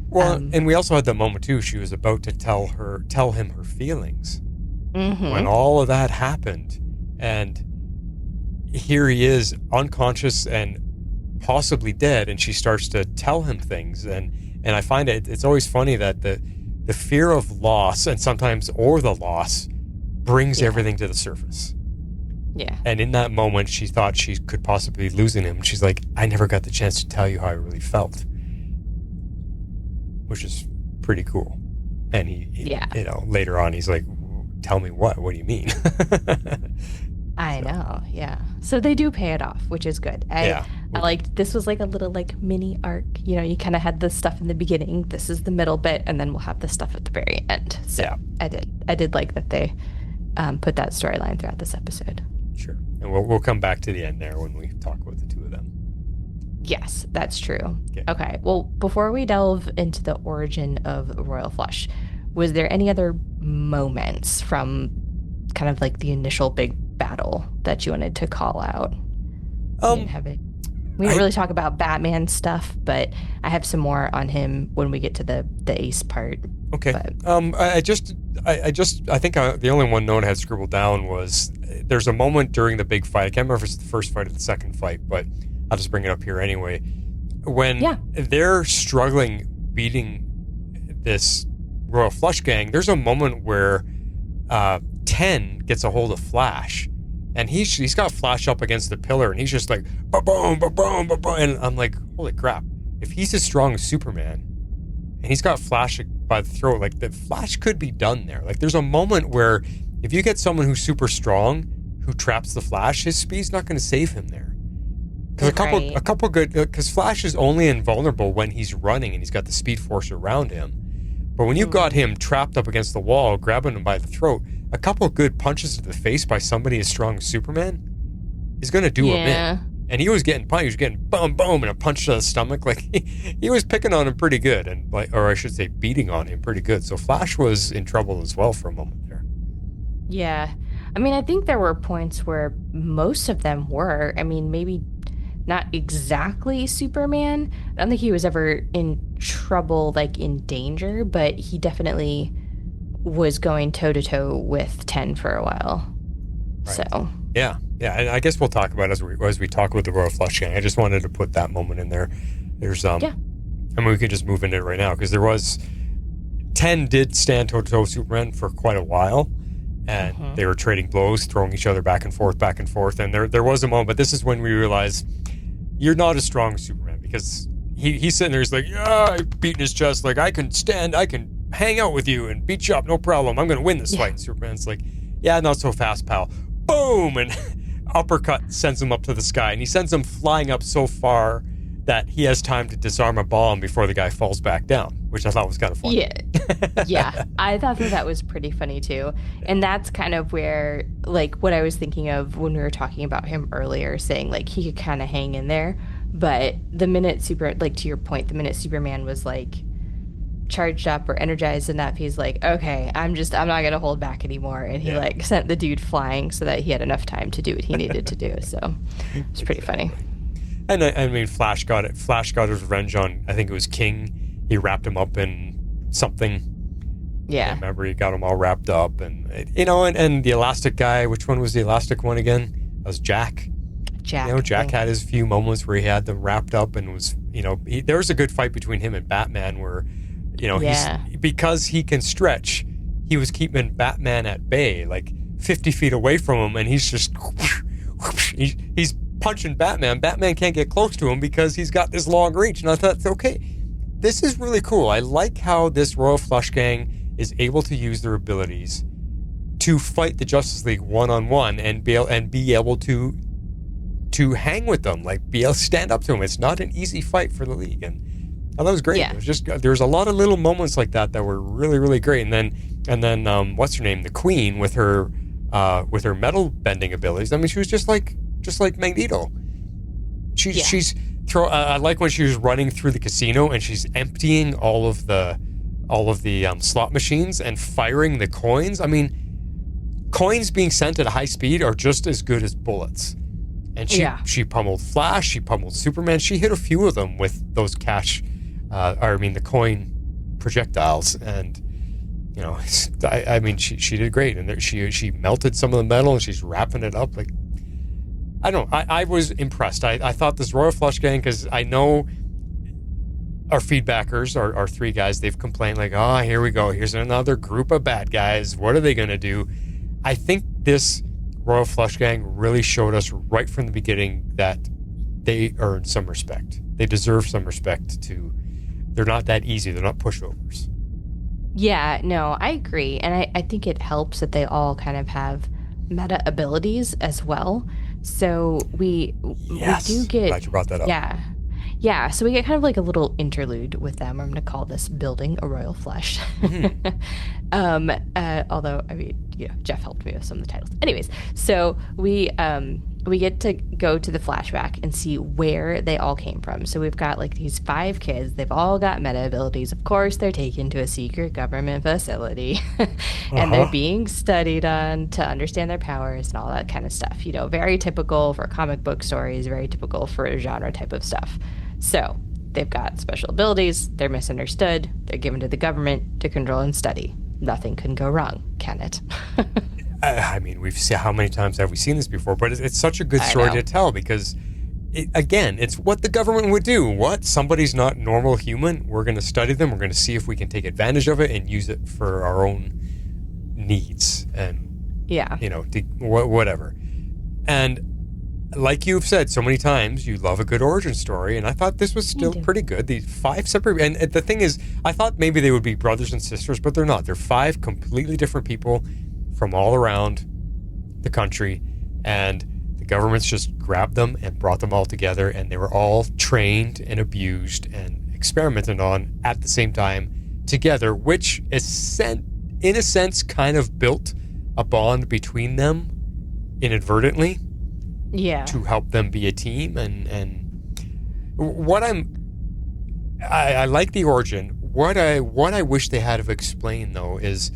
Well, and we also had the moment too. She was about to tell him her feelings when all of that happened, and here he is, unconscious and possibly dead, and she starts to tell him things, and I find it's always funny that the fear of loss and sometimes the loss brings everything to the surface. Yeah. And in that moment, she thought she could possibly be losing him. She's like, I never got the chance to tell you how I really felt. Which is pretty cool. And he later on, he's like, tell me what? What do you mean? I know, yeah. So they do pay it off, which is good. I liked, this was like a little like mini arc. You kind of had the stuff in the beginning. This is the middle bit, and then we'll have the stuff at the very end. So I did like that they put that storyline throughout this episode. Sure. And we'll come back to the end there when we talk about the two of them. Yes, that's true. Okay. Well, before we delve into the origin of Royal Flush, was there any other moments from kind of like the initial big battle that you wanted to call out? We didn't really talk about Batman stuff, but I have some more on him when we get to the Ace part. Okay. But, I think the only one note I had scribbled down was there's a moment during the big fight. I can't remember if it's the first fight or the second fight, but I'll just bring it up here anyway. When they're struggling beating this Royal Flush gang, there's a moment where 10 gets a hold of Flash, and he's got Flash up against the pillar, and he's just like, ba-boom, ba-boom, ba-boom. And I'm like, holy crap. If he's as strong as Superman, and he's got Flash by the throat, like, the Flash could be done there. Like, there's a moment where if you get someone who's super strong who traps the Flash, his speed's not going to save him there. Because Flash is only invulnerable when he's running and he's got the Speed Force around him. But when you've got him trapped up against the wall, grabbing him by the throat, a couple good punches to the face by somebody as strong as Superman is going to do him in. And he was getting punched. He was getting boom, boom, and a punch to the stomach. Like, he was picking on him pretty good, and or I should say, beating on him pretty good. So Flash was in trouble as well for a moment there. Yeah, I mean, I think there were points where most of them were. I mean, maybe not exactly Superman. I don't think he was ever in trouble, like in danger, but he definitely was going toe-to-toe with 10 for a while. Right. So yeah, and I guess we'll talk about it as we talk about the Royal Flush gang. I just wanted to put that moment in there. There's I mean, we could just move into it right now, because there was 10 did stand toe-to-toe with Superman for quite a while, and they were trading blows, throwing each other back and forth, and there was a moment, but this is when we realized you're not as strong as Superman, because he's sitting there, he's like, beating his chest, like, I can hang out with you and beat you up, no problem. I'm going to win this fight. And Superman's like, yeah, not so fast, pal. Boom! And uppercut sends him up to the sky, and he sends him flying up so far that he has time to disarm a bomb before the guy falls back down, which I thought was kind of funny. Yeah. I thought that was pretty funny too. And that's kind of where, like, what I was thinking of when we were talking about him earlier, saying like he could kind of hang in there, but the minute to your point, the minute Superman was like charged up or energized enough, he's like, okay, I'm not gonna hold back anymore, and he like sent the dude flying so that he had enough time to do what he needed to do. So it's pretty funny. And I mean, Flash got his revenge on, I think it was King. He wrapped him up in something. Yeah. I remember he got him all wrapped up, and and the elastic guy. Which one was the elastic one again? That was Jack. Jack had his few moments where he had them wrapped up, and was there was a good fight between him and Batman where because he can stretch, he was keeping Batman at bay, like 50 feet away from him, and he's just he's punching Batman. Batman can't get close to him because he's got this long reach. And I thought, okay, this is really cool. I like how this Royal Flush gang is able to use their abilities to fight the Justice League one-on-one and be able to hang with them, like be able to stand up to them. It's not an easy fight for the League, and that was great. Yeah. It was just, there was a lot of little moments like that were really, really great. And then what's her name, the Queen, with her metal bending abilities. I mean, she was just like Magneto. She's I like when she was running through the casino and she's emptying all of the slot machines and firing the coins. I mean, coins being sent at a high speed are just as good as bullets. And she pummeled Flash, she pummeled Superman. She hit a few of them with those the coin projectiles. And, you know, she did great. And she melted some of the metal and she's wrapping it up. Like, I don't know. I was impressed. I thought this Royal Flush Gang, because I know our feedbackers, our three guys, they've complained like, oh, here we go. Here's another group of bad guys. What are they going to do? I think this Royal Flush Gang really showed us right from the beginning that they earned some respect. They deserve some respect too. They're not that easy. They're not pushovers. Yeah, no, I agree. And I think it helps that they all kind of have meta abilities as well. So we do get... Glad you brought that up. Yeah. Yeah, so we get kind of like a little interlude with them. I'm going to call this Building a Royal Flush. Although, I mean, Jeff helped me with some of the titles. Anyways, so we get to go to the flashback and see where they all came from. So we've got like these 5 kids. They've all got meta abilities. Of course, they're taken to a secret government facility and they're being studied on to understand their powers and all that kind of stuff. You know, very typical for comic book stories, very typical for a genre type of stuff. So they've got special abilities. They're misunderstood. They're given to the government to control and study. Nothing can go wrong, can it? I mean, we've seen, how many times have we seen this before? But it's such a good story to tell because, it's what the government would do. What? Somebody's not normal human. We're going to study them. We're going to see if we can take advantage of it and use it for our own needs and, whatever. And like you've said so many times, you love a good origin story, and I thought this was still pretty good. These 5 separate... And the thing is, I thought maybe they would be brothers and sisters, but they're not. They're 5 completely different people from all around the country, and the government's just grabbed them and brought them all together, and they were all trained and abused and experimented on at the same time together, which in a sense kind of built a bond between them inadvertently. Yeah. To help them be a team. And what I like the origin. What I wish they had have explained though is,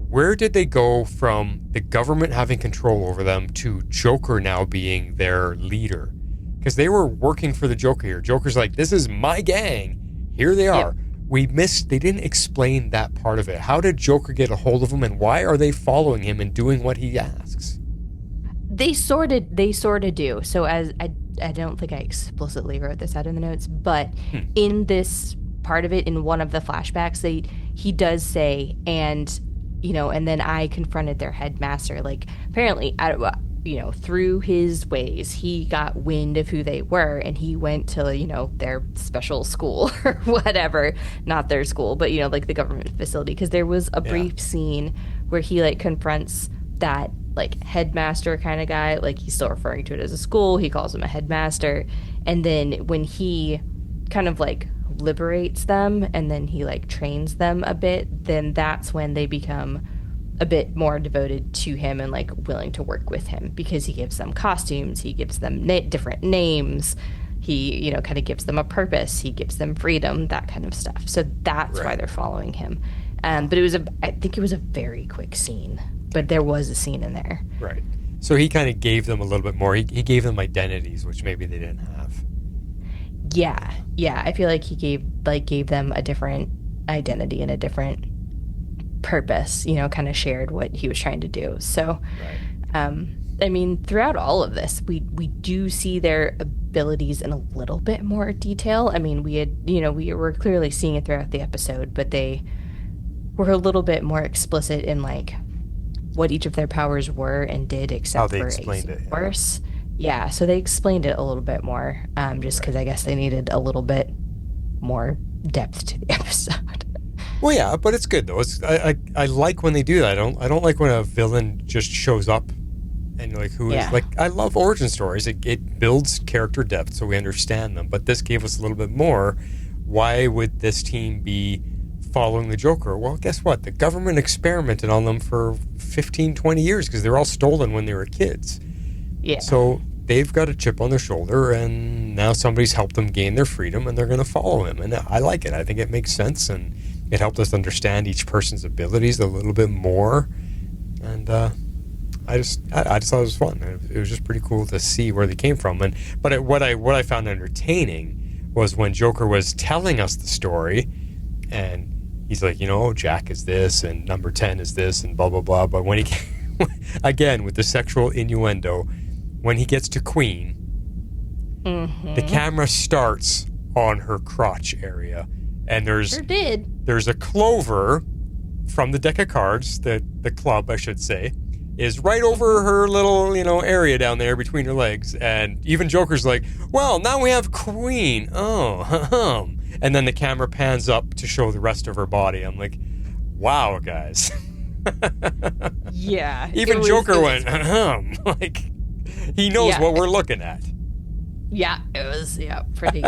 where did they go from the government having control over them to Joker now being their leader? Because they were working for the Joker here. Joker's like, this is my gang. Here they are. Yep. They didn't explain that part of it. How did Joker get a hold of them, and why are they following him and doing what he asks? They sort of do. So as I don't think I explicitly wrote this out in the notes, but in this part of it, in one of the flashbacks, he does say, and then I confronted their headmaster. Like, apparently, through his ways, he got wind of who they were, and he went to, their special school or whatever. Not their school, but, like the government facility. Because there was a brief scene where he, like, confronts that, like, headmaster kind of guy. Like, he's still referring to it as a school. He calls him a headmaster. And then when he kind of, like, liberates them and then he, like, trains them a bit, then that's when they become a bit more devoted to him and, like, willing to work with him, because he gives them costumes, he gives them different names, he, kind of gives them a purpose, he gives them freedom, that kind of stuff. So that's why they're following him. But I think it was a very quick scene, but there was a scene in there. Right. So he kind of gave them a little bit more. He gave them identities, which maybe they didn't have. Yeah. I feel like he gave them a different identity and a different purpose. Kind of shared what he was trying to do. So, I mean, throughout all of this, we do see their abilities in a little bit more detail. I mean, we were clearly seeing it throughout the episode, but they were a little bit more explicit in, like, what each of their powers were and did, except for Worse. Yeah, so they explained it a little bit more, just because I guess they needed a little bit more depth to the episode. Well, yeah, but it's good though. I like when they do that. I don't like when a villain just shows up and you're like, who is like? I love origin stories. It builds character depth so we understand them. But this gave us a little bit more. Why would this team be following the Joker? Well, guess what? The government experimented on them for 15, 20 years because they were all stolen when they were kids. Yeah. So they've got a chip on their shoulder, and now somebody's helped them gain their freedom, and they're going to follow him. And I like it. I think it makes sense, and it helped us understand each person's abilities a little bit more. And I just thought it was fun. It was just pretty cool to see where they came from. But what I found entertaining was when Joker was telling us the story, and he's like, Jack is this, and number 10 is this, and blah blah blah. But when he again with the sexual innuendo, when he gets to Queen, the camera starts on her crotch area, and there's a clover from the deck of cards, the club, I should say, is right over her little, area down there between her legs. And even Joker's like, well, now we have Queen. Oh, and then the camera pans up to show the rest of her body. I'm like, wow, guys. Yeah. Even Joker went, like, he knows what we're looking at. Yeah, it was pretty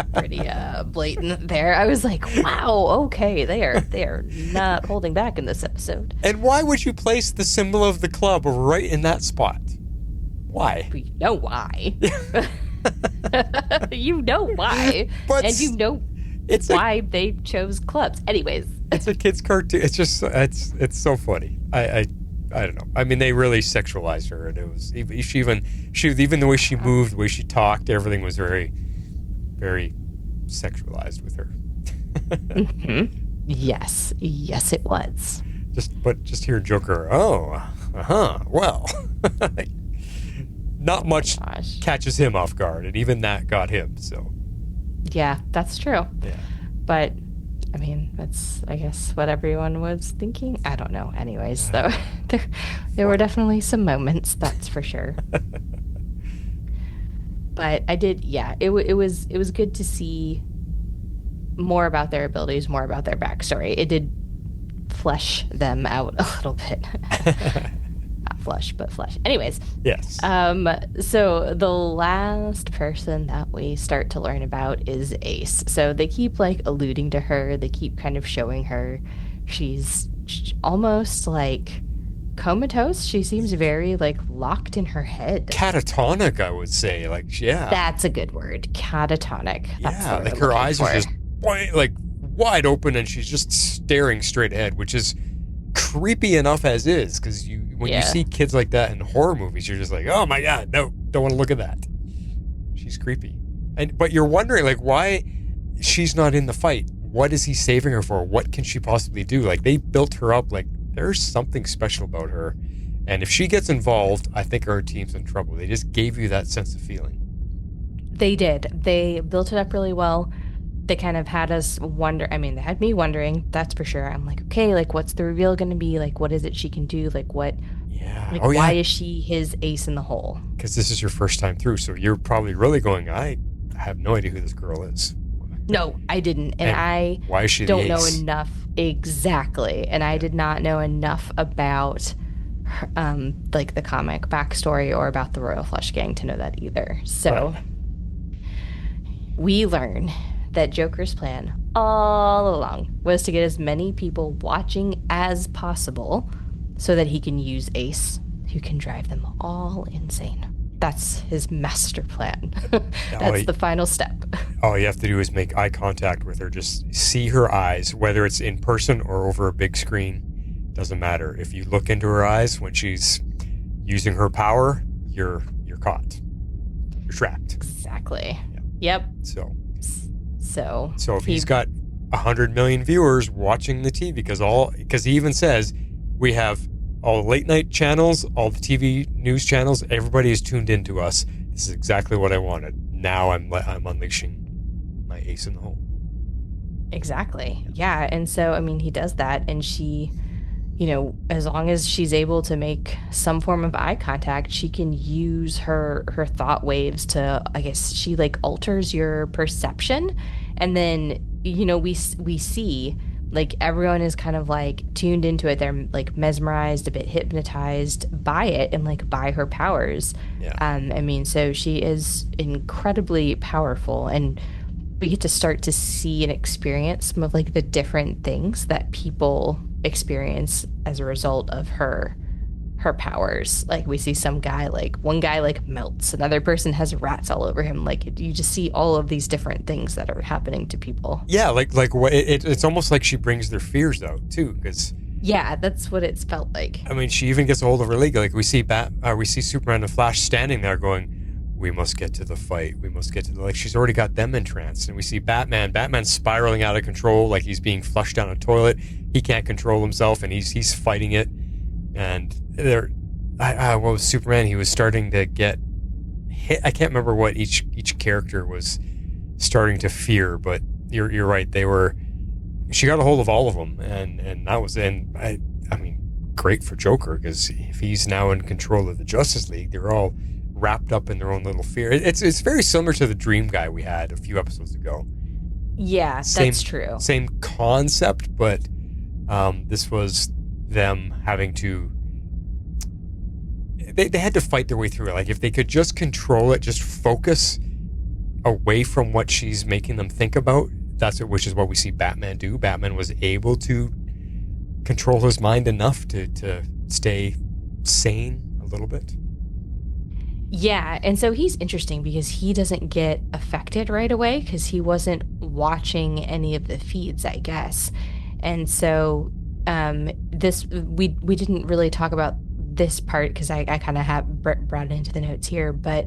blatant there. I was like, wow, okay, they are not holding back in this episode. And why would you place the symbol of the club right in that spot? Why? You know why. You know why. But and you know why they chose clubs. Anyways. It's a kid's cartoon. It's just, it's so funny. I don't know. I mean, they really sexualized her, and it was even the way she moved, the way she talked, everything was very, very sexualized with her. Mm-hmm. Yes, it was. Just hear Joker. Well, not much catches him off guard, and even that got him. So. Yeah, that's true. Yeah. But. I mean, that's, I guess, what everyone was thinking. I don't know. Anyways, though, there were definitely some moments, that's for sure. But I did, it was good to see more about their abilities, more about their backstory. It did flesh them out a little bit. Not flush, but flesh. Anyways. Yes. So the last person that we start to learn about is Ace. So they keep alluding to her. They keep kind of showing her. She's almost comatose. She seems very locked in her head. Catatonic, I would say. That's a good word. Catatonic. That's her eyes are just wide open, and she's just staring straight ahead, which is creepy enough as is, because when you see kids like that in horror movies, you're just like, oh my god, no, don't want to look at that. She's creepy. But you're wondering why she's not in the fight. What is he saving her for? What can she possibly do? They built her up there's something special about her, and if she gets involved, I think our team's in trouble. They just gave you that sense of feeling. They did. They built it up really well. They kind of had us wonder. I mean, they had me wondering, that's for sure. I'm like, okay, what's the reveal going to be? What is it she can do? What? Yeah. Why is she his ace in the hole? Because this is your first time through, so you're probably really going, I have no idea who this girl is. No, I didn't. And why is she don't the know ace? Enough. Exactly. And I did not know enough about her, the comic backstory or about the Royal Flush Gang to know that either. So we learn that Joker's plan all along was to get as many people watching as possible so that he can use Ace, who can drive them all insane. That's his master plan. That's the final step. All you have to do is make eye contact with her. Just see her eyes, whether it's in person or over a big screen. Doesn't matter. If you look into her eyes when she's using her power, you're caught. You're trapped. Exactly. Yep. So if he's got 100 million viewers watching the TV, because he even says we have all the late night channels, all the TV news channels, everybody is tuned into us. This is exactly what I wanted. Now I'm unleashing my ace in the hole. Exactly. Yeah. And so, I mean, he does that, and she, as long as she's able to make some form of eye contact, she can use her thought waves to, I guess she alters your perception. And then, we see Like everyone is kind of like tuned into it. They're like mesmerized, a bit hypnotized by it and like by her powers. Yeah. I mean, so she is incredibly powerful, and we get to start to see and experience some of like the different things that people experience as a result of her powers. Like we see some guy, like one guy like melts, another person has rats all over him. Like you just see all of these different things that are happening to people. Yeah, like what it's almost like she brings their fears out too, because yeah, that's what it's felt like. I mean, she even gets a hold of her leg. Like we see Superman and Flash standing there going, "We must get to the fight. We must get to the..." Like she's already got them entranced. And we see Batman spiraling out of control, like he's being flushed down a toilet. He can't control himself, and he's fighting it. And what was Superman? He was starting to get hit. I can't remember what each character was starting to fear, but you're right. She got a hold of all of them, and that was, and I mean, great for Joker, because if he's now in control of the Justice League, they're all wrapped up in their own little fear. It's very similar to the Dream guy we had a few episodes ago. Yeah, that's true. Same concept, but this was them having to. They had to fight their way through it. Like if they could just control it, just focus away from what she's making them think about. Which is what we see Batman do. Batman was able to control his mind enough to stay sane a little bit. Yeah, and so he's interesting because he doesn't get affected right away because he wasn't watching any of the feeds, I guess. And so we didn't really talk about this part because I kind of have brought it into the notes here, but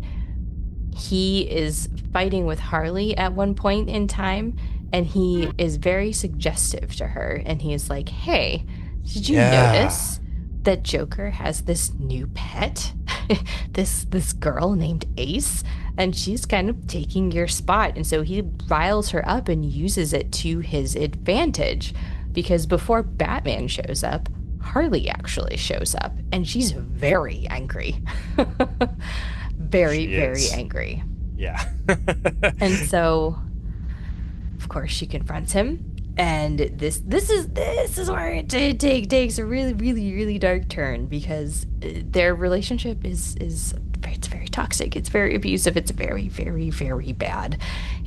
he is fighting with Harley at one point in time, and he is very suggestive to her, and he's like, "Hey, did you notice that Joker has this new pet, this girl named Ace, and she's kind of taking your spot?" And so he riles her up and uses it to his advantage, because before Batman shows up, Harley actually shows up, and she's very angry. Very angry. Yeah. And so, of course, she confronts him, and this is where it takes a really, really, really dark turn, because their relationship is it's very toxic, it's very abusive, it's very, very, very bad.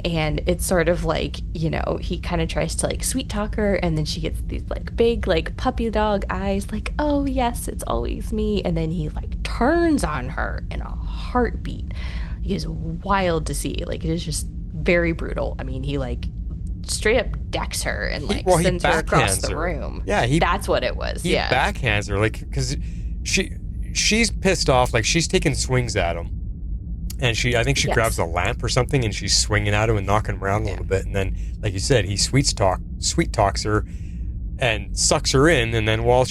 And it's sort of like, you know, he kind of tries to like sweet talk her, and then she gets these like big like puppy dog eyes, like, "Oh yes, it's always me," and then he like turns on her in a heartbeat. It is wild to see. Like, it is just very brutal. I mean, he like straight up decks her and like sends her across the room. Yeah, that's what it was. He backhands her, like, because she's pissed off. Like, she's taking swings at him, and I think she grabs a lamp or something, and she's swinging at him and knocking him around a little bit. And then, like you said, he sweet talks her and sucks her in. And then while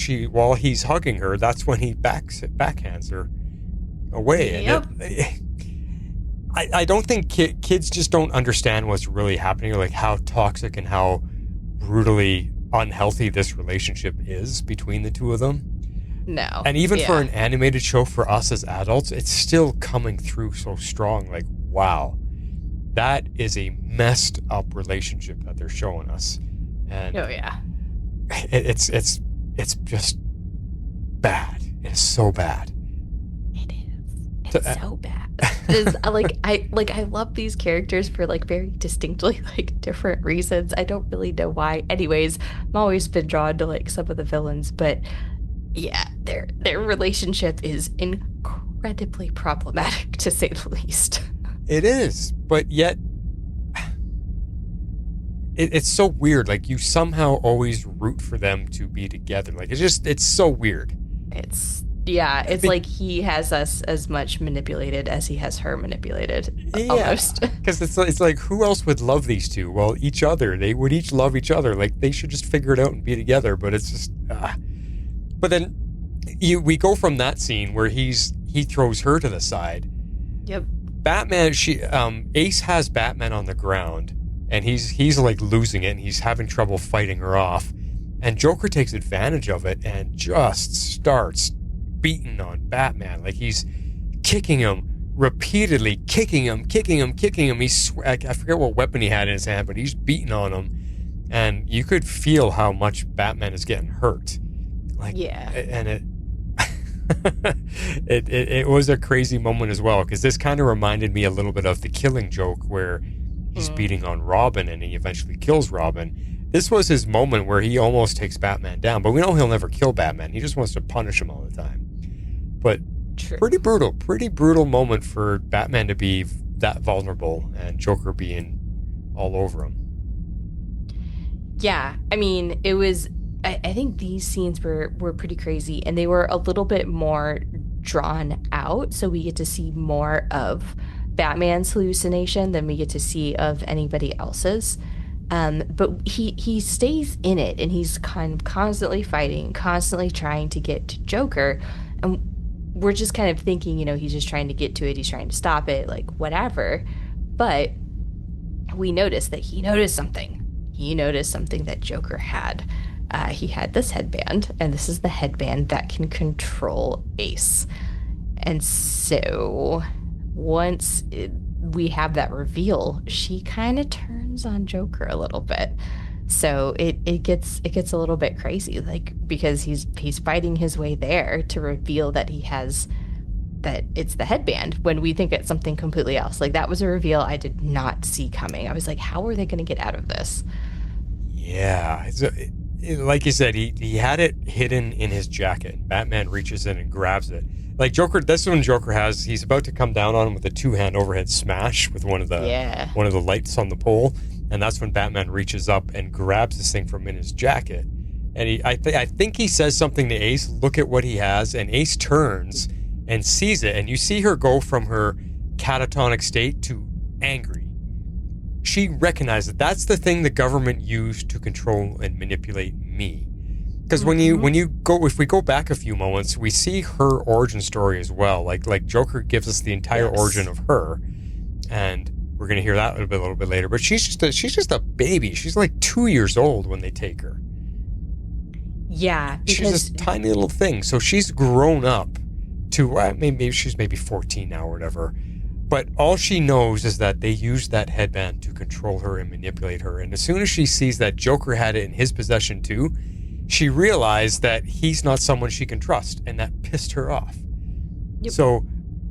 he's hugging her, that's when he backhands her away. Yep. And I don't think kids just don't understand what's really happening, or like how toxic and how brutally unhealthy this relationship is between the two of them. No. And even for an animated show, for us as adults, it's still coming through so strong. Like, wow, that is a messed up relationship that they're showing us. And it's just bad. It is so bad. It is. It's so bad. I love these characters for like very distinctly like different reasons. I don't really know why. Anyways, I'm always been drawn to like some of the villains, but yeah, their relationship is incredibly problematic, to say the least. It is, but yet it's so weird. Like, you somehow always root for them to be together. Like, it's so weird. It's like he has us as much manipulated as he has her manipulated, almost. Because it's like, who else would love these two? Well, each other. They would each love each other. Like, they should just figure it out and be together. But it's just, But then we go from that scene where he throws her to the side. Yep. Batman, Ace has Batman on the ground, and he's like losing it, and he's having trouble fighting her off. And Joker takes advantage of it and just starts beating on Batman. Like, he's kicking him repeatedly, kicking him. I forget what weapon he had in his hand, but he's beating on him. and you could feel how much Batman is getting hurt. Yeah. And it was a crazy moment as well, because this kind of reminded me a little bit of The Killing Joke, where he's beating on Robin and he eventually kills Robin. This was his moment where he almost takes Batman down, but we know he'll never kill Batman. He just wants to punish him all the time. But True. pretty brutal moment for Batman to be that vulnerable and Joker being all over him. Yeah, I mean, it was. I think these scenes were pretty crazy, and they were a little bit more drawn out, so we get to see more of Batman's hallucination than we get to see of anybody else's. But he stays in it, and he's kind of constantly fighting, constantly trying to get to Joker, and we're just kind of thinking, he's just trying to get to it, he's trying to stop it, like whatever. But we noticed that he noticed something. He noticed something that Joker had. He had this headband, and this is the headband that can control Ace. And so once we have that reveal, she kind of turns on Joker a little bit. So it gets a little bit crazy, like, because he's fighting his way there to reveal that that it's the headband, when we think it's something completely else. Like, that was a reveal I did not see coming. I was like, how are they going to get out of this? Yeah, like you said, he had it hidden in his jacket. Batman reaches in and grabs it. Like Joker, that's when Joker he's about to come down on him with a 2-hand overhead smash with one of the lights on the pole, and that's when Batman reaches up and grabs this thing from in his jacket. And I think he says something to Ace, look at what he has, and Ace turns and sees it, and you see her go from her catatonic state to angry. She recognized that's the thing the government used to control and manipulate me. Because if we go back a few moments, we see her origin story as well. Like Joker gives us the entire origin of her, and we're gonna hear that a little bit later. But she's just a baby. She's like 2 years old when they take her. Yeah, because she's this tiny little thing. So she's grown up to maybe she's 14 now or whatever. But all she knows is that they used that headband to control her and manipulate her. And as soon as she sees that Joker had it in his possession too, she realized that he's not someone she can trust, and that pissed her off. Yep. So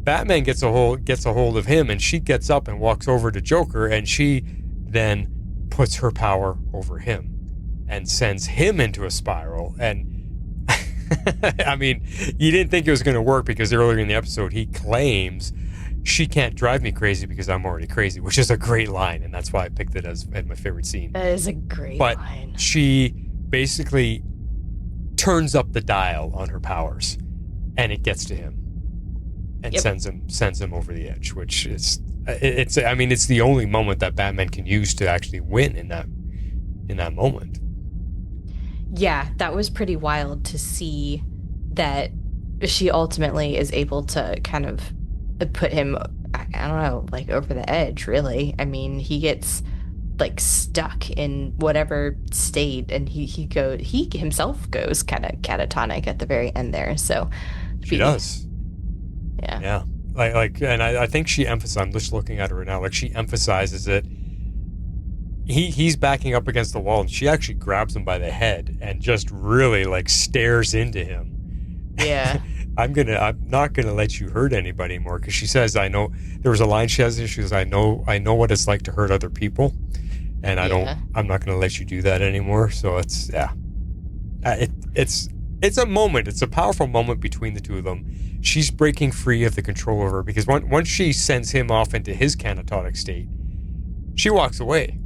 Batman gets a hold of him, and she gets up and walks over to Joker, and she then puts her power over him and sends him into a spiral. And I mean, you didn't think it was going to work, because earlier in the episode he claims, she can't drive me crazy because I'm already crazy, which is a great line, and that's why I picked it as my favorite scene. That is a great line. But she basically turns up the dial on her powers, and it gets to him and sends him over the edge, which is it's the only moment that Batman can use to actually win in that moment. Yeah, that was pretty wild to see that she ultimately is able to kind of put him, I don't know, like over the edge, really. I mean, he gets like stuck in whatever state, and he himself goes kind of catatonic at the very end there. So she does. Yeah. Like, and I think she emphasizes, I'm just looking at her right now, like she emphasizes it. He's backing up against the wall, and she actually grabs him by the head and just really like stares into him. Yeah. I'm not gonna let you hurt anybody more, because she says, I know, there was a line she has, she says, I know what it's like to hurt other people, and I'm not gonna let you do that anymore. So it's a moment, it's a powerful moment between the two of them. She's breaking free of the control over her, because once she sends him off into his catatonic state, she walks away,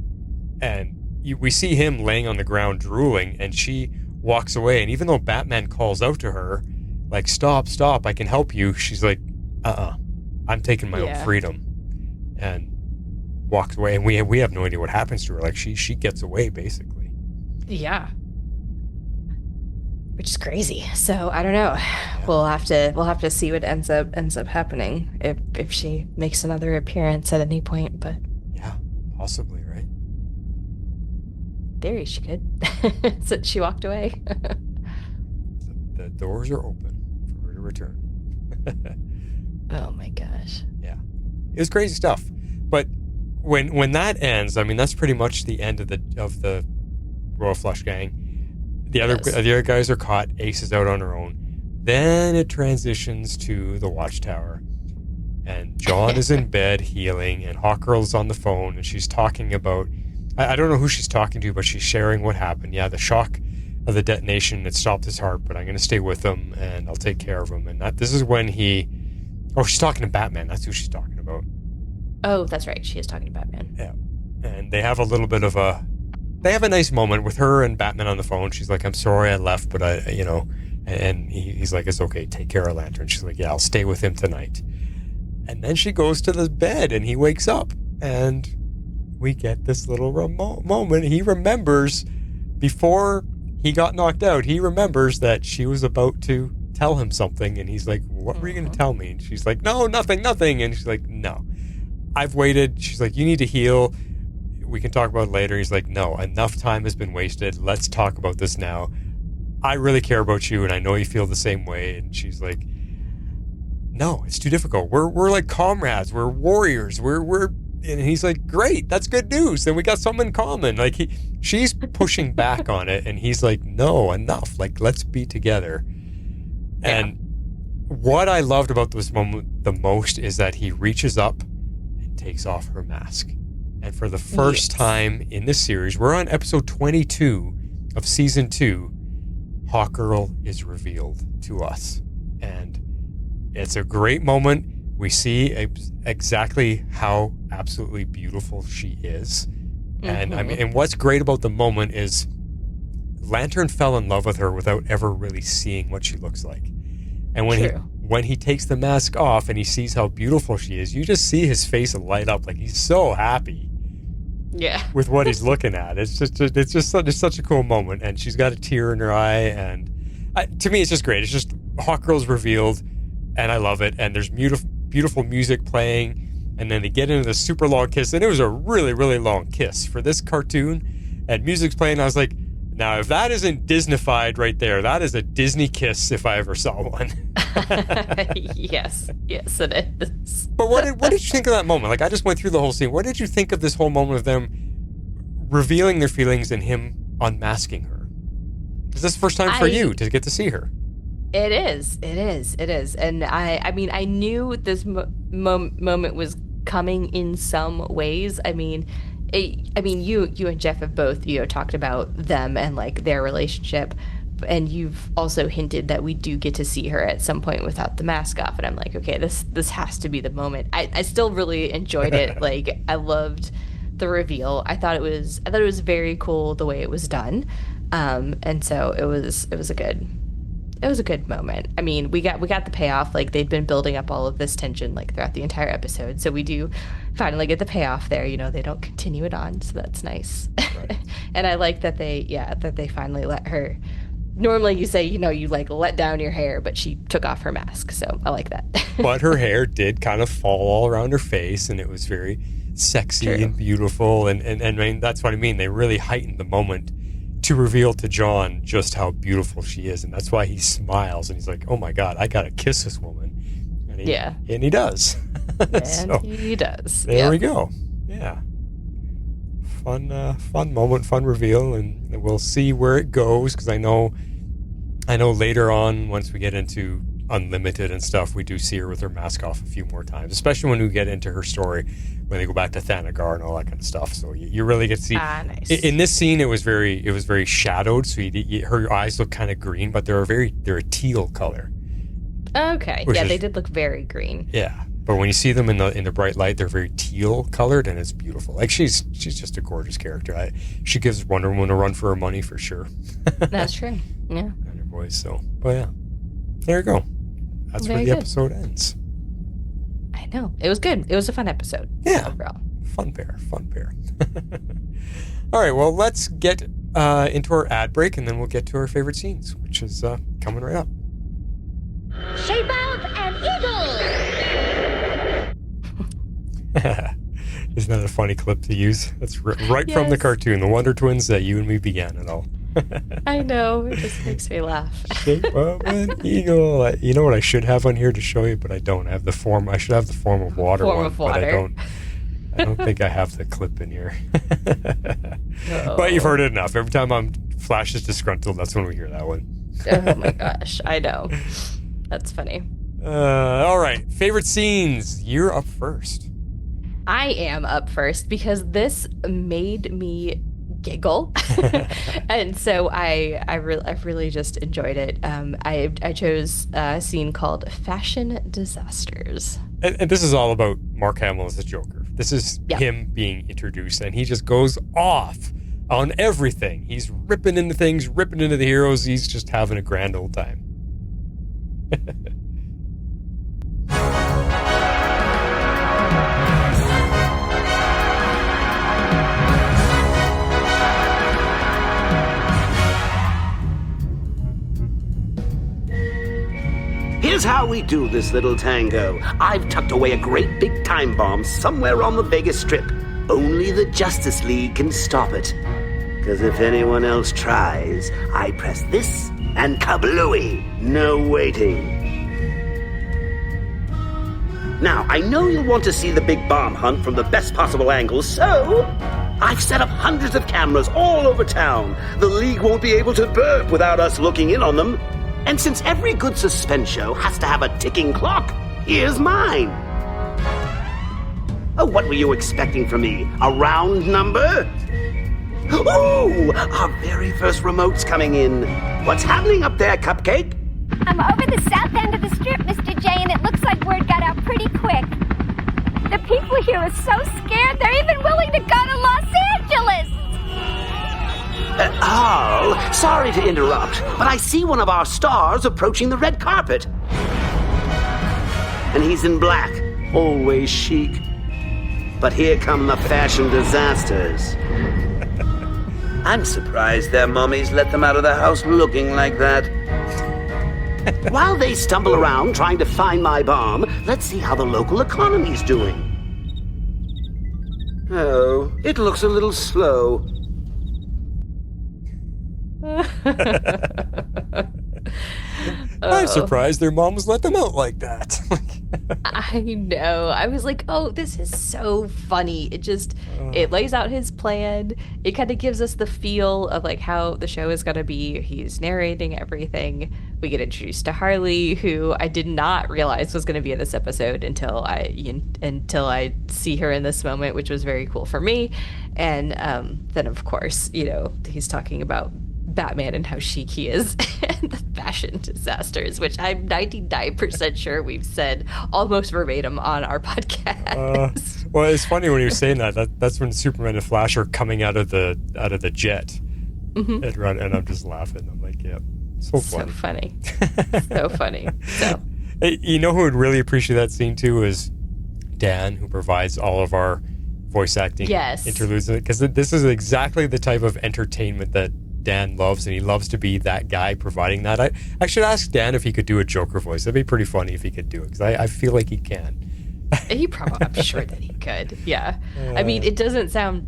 and we see him laying on the ground drooling, and she walks away, and even though Batman calls out to her, like, stop, I can help you, she's like, I'm taking my own freedom, and walks away. And we have no idea what happens to her. Like, she gets away, basically. Yeah. Which is crazy. So I don't know. Yeah. We'll have to see what ends up happening if she makes another appearance at any point. But yeah, possibly, right? There she could. So she walked away. The doors are open for her to return. Oh my gosh. Yeah, it was crazy stuff. But when that ends, I mean, that's pretty much the end of the Royal Flush Gang. The other guys are caught. Ace is out on her own. Then it transitions to the Watchtower. And John is in bed healing, and Hawkgirl is on the phone, and she's talking about... I don't know who she's talking to, but she's sharing what happened. Yeah, the shock of the detonation, it stopped his heart, but I'm going to stay with him, and I'll take care of him. And this is when he... Oh, she's talking to Batman. That's who she's talking about. Oh, that's right. She is talking to Batman. Yeah. And they have a little bit of a... They have a nice moment with her and Batman on the phone. She's like, I'm sorry I left, but And he's like, it's okay, take care of Lantern. She's like, yeah, I'll stay with him tonight. And then she goes to the bed and he wakes up. And we get this little moment. He remembers, before he got knocked out, he remembers that she was about to tell him something. And he's like, what were you going to tell me? And she's like, no, nothing. And she's like, no, I've waited. She's like, you need to heal. We can talk about it later. He's like, no, enough time has been wasted. Let's talk about this now. I really care about you, and I know you feel the same way. And she's like, no, it's too difficult. We're like comrades. We're warriors. And he's like, great, that's good news. Then we got something in common. Like she's pushing back on it, and he's like, no, enough. Like, let's be together. Yeah. And what I loved about this moment the most is that he reaches up and takes off her mask. And for the first time in this series, we're on episode 22 of season 2. Hawkgirl is revealed to us, and it's a great moment. We see exactly how absolutely beautiful she is. And I mean, and what's great about the moment is Lantern fell in love with her without ever really seeing what she looks like. And when he takes the mask off and he sees how beautiful she is, you just see his face light up. Like, he's so happy. Yeah. With what he's looking at. It's such a cool moment. And she's got a tear in her eye. And to me, it's just great. It's just Hawkgirl's revealed, and I love it. And there's beautiful music playing. And then they get into the super long kiss. And it was a really, really long kiss for this cartoon. And music's playing. I was like, now, if that isn't Disneyfied right there, that is a Disney kiss if I ever saw one. Yes, it is. But what did you think of that moment? Like, I just went through the whole scene. What did you think of this whole moment of them revealing their feelings and him unmasking her? Is this the first time for you to get to see her? It is. And I mean, I knew this moment was coming in some ways. I mean, you and Jeff have both, talked about them and like their relationship, and you've also hinted that we do get to see her at some point without the mask off. And I'm like, okay, this has to be the moment. I still really enjoyed it. Like, I loved the reveal. I thought it was very cool the way it was done. And so it was a good moment. I mean, we got the payoff. Like, they'd been building up all of this tension like throughout the entire episode. So we do finally get the payoff there. They don't continue it on, so that's nice. Right. And I like that they finally let her. Normally you say, you like let down your hair, but she took off her mask. So I like that. But her hair did kind of fall all around her face, and it was very sexy and beautiful. And I mean, that's what I mean. They really heightened the moment to reveal to John just how beautiful she is. And that's why he smiles and he's like, oh my God, I got to kiss this woman. And he does. And he does. There we go. Yeah. Fun moment, fun reveal. And we'll see where it goes. Cause I know later on, once we get into Unlimited and stuff, we do see her with her mask off a few more times, especially when we get into her story, when they go back to Thanagar and all that kind of stuff. So you really get to see. Nice. In this scene, it was very shadowed, so her eyes look kind of green, but they're a teal color. Okay, yeah, they did look very green. Yeah, but when you see them in the bright light, they're very teal colored, and it's beautiful. Like, she's just a gorgeous character. She gives Wonder Woman a run for her money for sure. That's true. Yeah. And her voice. So, but yeah, there you go. That's where the episode ends. I know. It was good. It was a fun episode. Yeah. Overall. Fun pair. All right, well, let's get into our ad break, and then we'll get to our favorite scenes, which is coming right up. Shape out an eagle! Isn't that a funny clip to use? That's right from the cartoon, the Wonder Twins that you and me began and all. I know. It just makes me laugh. Shape of an eagle. You know what I should have on here to show you, but I don't. I have the form. I should have the form of water. But I don't. I don't think I have the clip in here. But you've heard it enough. Every time Flash is disgruntled, that's when we hear that one. Oh my gosh, I know. That's funny. All right, favorite scenes. You're up first. I am up first because this made me giggle, and so I really just enjoyed it. I chose a scene called Fashion Disasters, and this is all about Mark Hamill as the Joker. This is him being introduced, and he just goes off on everything. He's ripping into things, ripping into the heroes. He's just having a grand old time. Here's how we do this little tango. I've tucked away a great big time bomb somewhere on the Vegas Strip. Only the Justice League can stop it. Because if anyone else tries, I press this and kablooey. No waiting. Now, I know you'll want to see the big bomb hunt from the best possible angle, so I've set up hundreds of cameras all over town. The League won't be able to burp without us looking in on them. And since every good suspense show has to have a ticking clock, here's mine. Oh, what were you expecting from me? A round number? Ooh, our very first remote's coming in. What's happening up there, Cupcake? I'm over the south end of the strip, Mr. J, and it looks like word got out pretty quick. The people here are so scared, they're even willing to go to Los Angeles! Sorry to interrupt, but I see one of our stars approaching the red carpet. And he's in black, always chic. But here come the fashion disasters. I'm surprised their mummies let them out of the house looking like that. While they stumble around trying to find my bomb, let's see how the local economy's doing. Oh, it looks a little slow. I'm surprised their moms let them out like that. I know. I was like, oh, this is so funny. It lays out his plan. It kind of gives us the feel of like how the show is going to be. He's narrating everything. We get introduced to Harley, who I did not realize was going to be in this episode until I see her in this moment, which was very cool for me. And then, of course, he's talking about Batman and how chic he is and the fashion disasters, which I'm 99% sure we've said almost verbatim on our podcast. Well, it's funny when you're saying that's when Superman and Flash are coming out of the jet. Mm-hmm. And I'm just laughing. I'm like, yeah, so funny. So funny. So, hey, you know who would really appreciate that scene too is Dan, who provides all of our voice acting interludes, because this is exactly the type of entertainment that Dan loves, and he loves to be that guy providing that. I should ask Dan if he could do a Joker voice. That'd be pretty funny if he could do it, because I feel like he can. I'm sure that he could. Yeah. I mean, it doesn't sound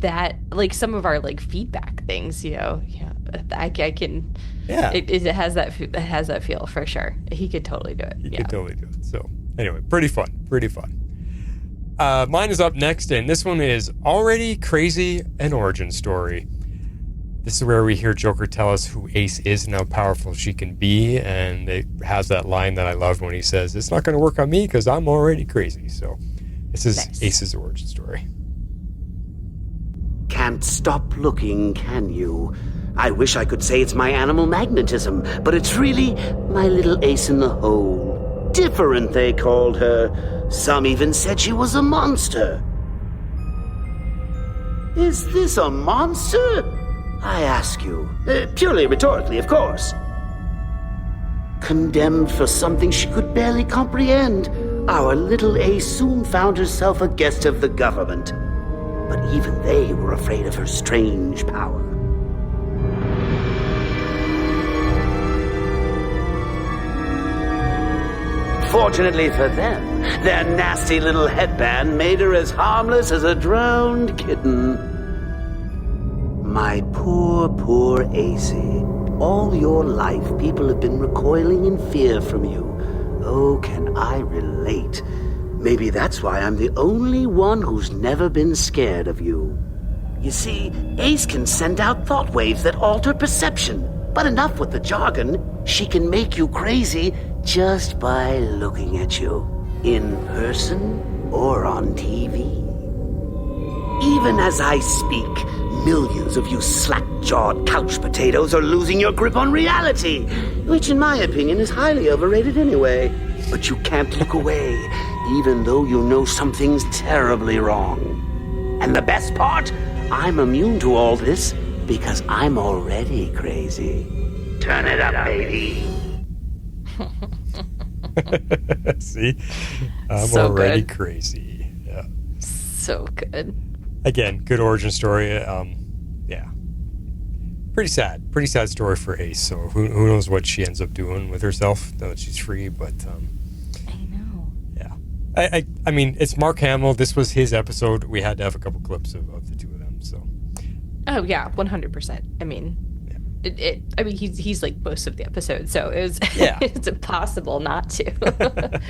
that like some of our like feedback things, I can. Yeah. It has that feel for sure. He could totally do it. He could totally do it. So anyway, pretty fun. Mine is up next, and this one is already crazy, an origin story. This is where we hear Joker tell us who Ace is and how powerful she can be, and it has that line that I love when he says, "It's not going to work on me because I'm already crazy." So this is Ace's origin story. Can't stop looking, can you? I wish I could say it's my animal magnetism, but it's really my little ace in the hole. Different, they called her. Some even said she was a monster. Is this a monster? I ask you, purely rhetorically, of course. Condemned for something she could barely comprehend, our little Ace soon found herself a guest of the government. But even they were afraid of her strange power. Fortunately for them, their nasty little headband made her as harmless as a drowned kitten. My poor, poor Acey. All your life, people have been recoiling in fear from you. Oh, can I relate? Maybe that's why I'm the only one who's never been scared of you. You see, Ace can send out thought waves that alter perception. But enough with the jargon. She can make you crazy just by looking at you. In person or on TV. Even as I speak, millions of you slack-jawed couch potatoes are losing your grip on reality, which in my opinion is highly overrated anyway. But you can't look away, even though you know something's terribly wrong. And the best part? I'm immune to all this because I'm already crazy. Turn it up, baby. See? I'm So already good. crazy. Yeah. So good. Again, good origin story. Yeah. Pretty sad story for Ace. So who knows what she ends up doing with herself now that she's free, but I know. yeah. I mean, it's Mark Hamill. This was his episode. We had to have a couple clips of the two of them, so. Oh yeah, 100%. I mean, I mean, he's like most of the episode, so it was it's impossible not to.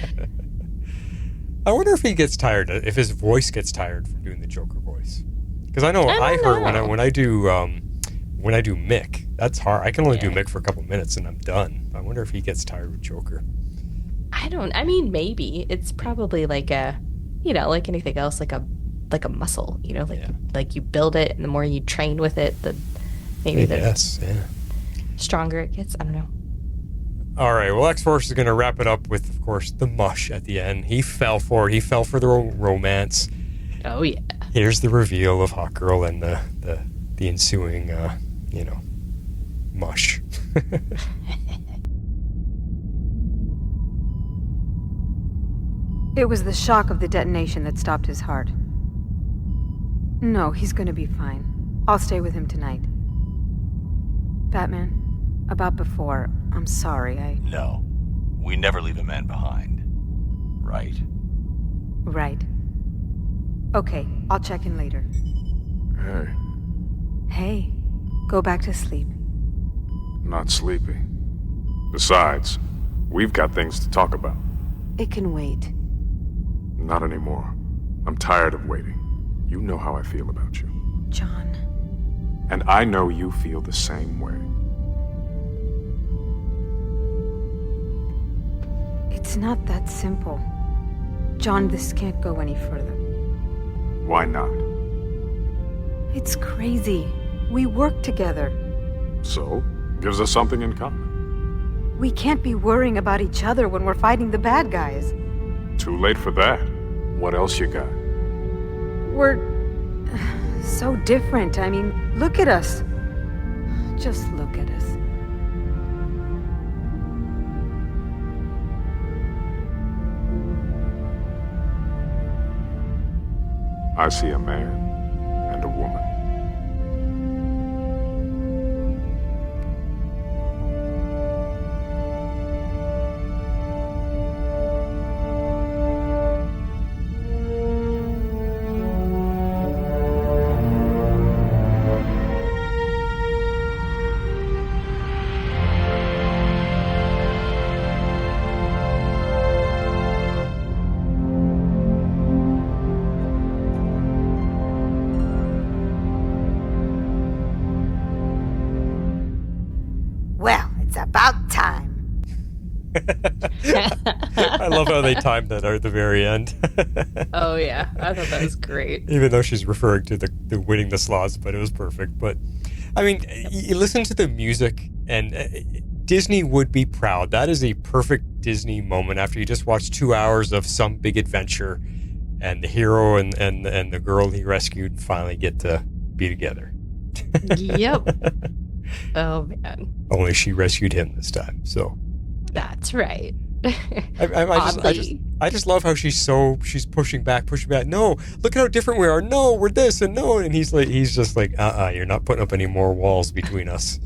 I wonder if he gets tired, if his voice gets tired from doing the Joker voice. Because I know I heard when I do Mick, that's hard. I can only do Mick for a couple minutes and I'm done. I wonder if he gets tired with Joker. I mean, maybe it's probably like a, like anything else, like a muscle. Like you build it, and the more you train with it, the stronger it gets. I don't know. All right, well, X-Force is going to wrap it up with, of course, the mush at the end. He fell for it. He fell for the romance. Oh, yeah. Here's the reveal of Hawk Girl and the ensuing, mush. It was the shock of the detonation that stopped his heart. No, he's gonna be fine. I'll stay with him tonight. Batman, about before, I'm sorry, No, we never leave a man behind. Right? Right. Okay, I'll check in later. Hey, Hey, go back to sleep. not sleepy. Besides, we've got things to talk about. It can wait. Not anymore. I'm tired of waiting. You know how I feel about you. John. And I know you feel the same way. It's not that simple. John, this can't go any further. Why not? It's crazy. We work together. So, gives us something in common. We can't be worrying about each other when we're fighting the bad guys. Too late for that. What else you got? We're so different. I mean, look at us. Just look at us. I see a man and a woman. Well, it's about time. I love how they timed that at the very end. Oh, yeah. I thought that was great. Even though she's referring to the winning the slots, but it was perfect. But, I mean, you listen to the music, and Disney would be proud. That is a perfect Disney moment after you just watch 2 hours of some big adventure, and the hero and the girl he rescued finally get to be together. Yep. Oh, man. Only she rescued him this time, so. That's right. I just love how she's pushing back. No, look at how different we are. No, we're this and no. And he's just like, you're not putting up any more walls between us.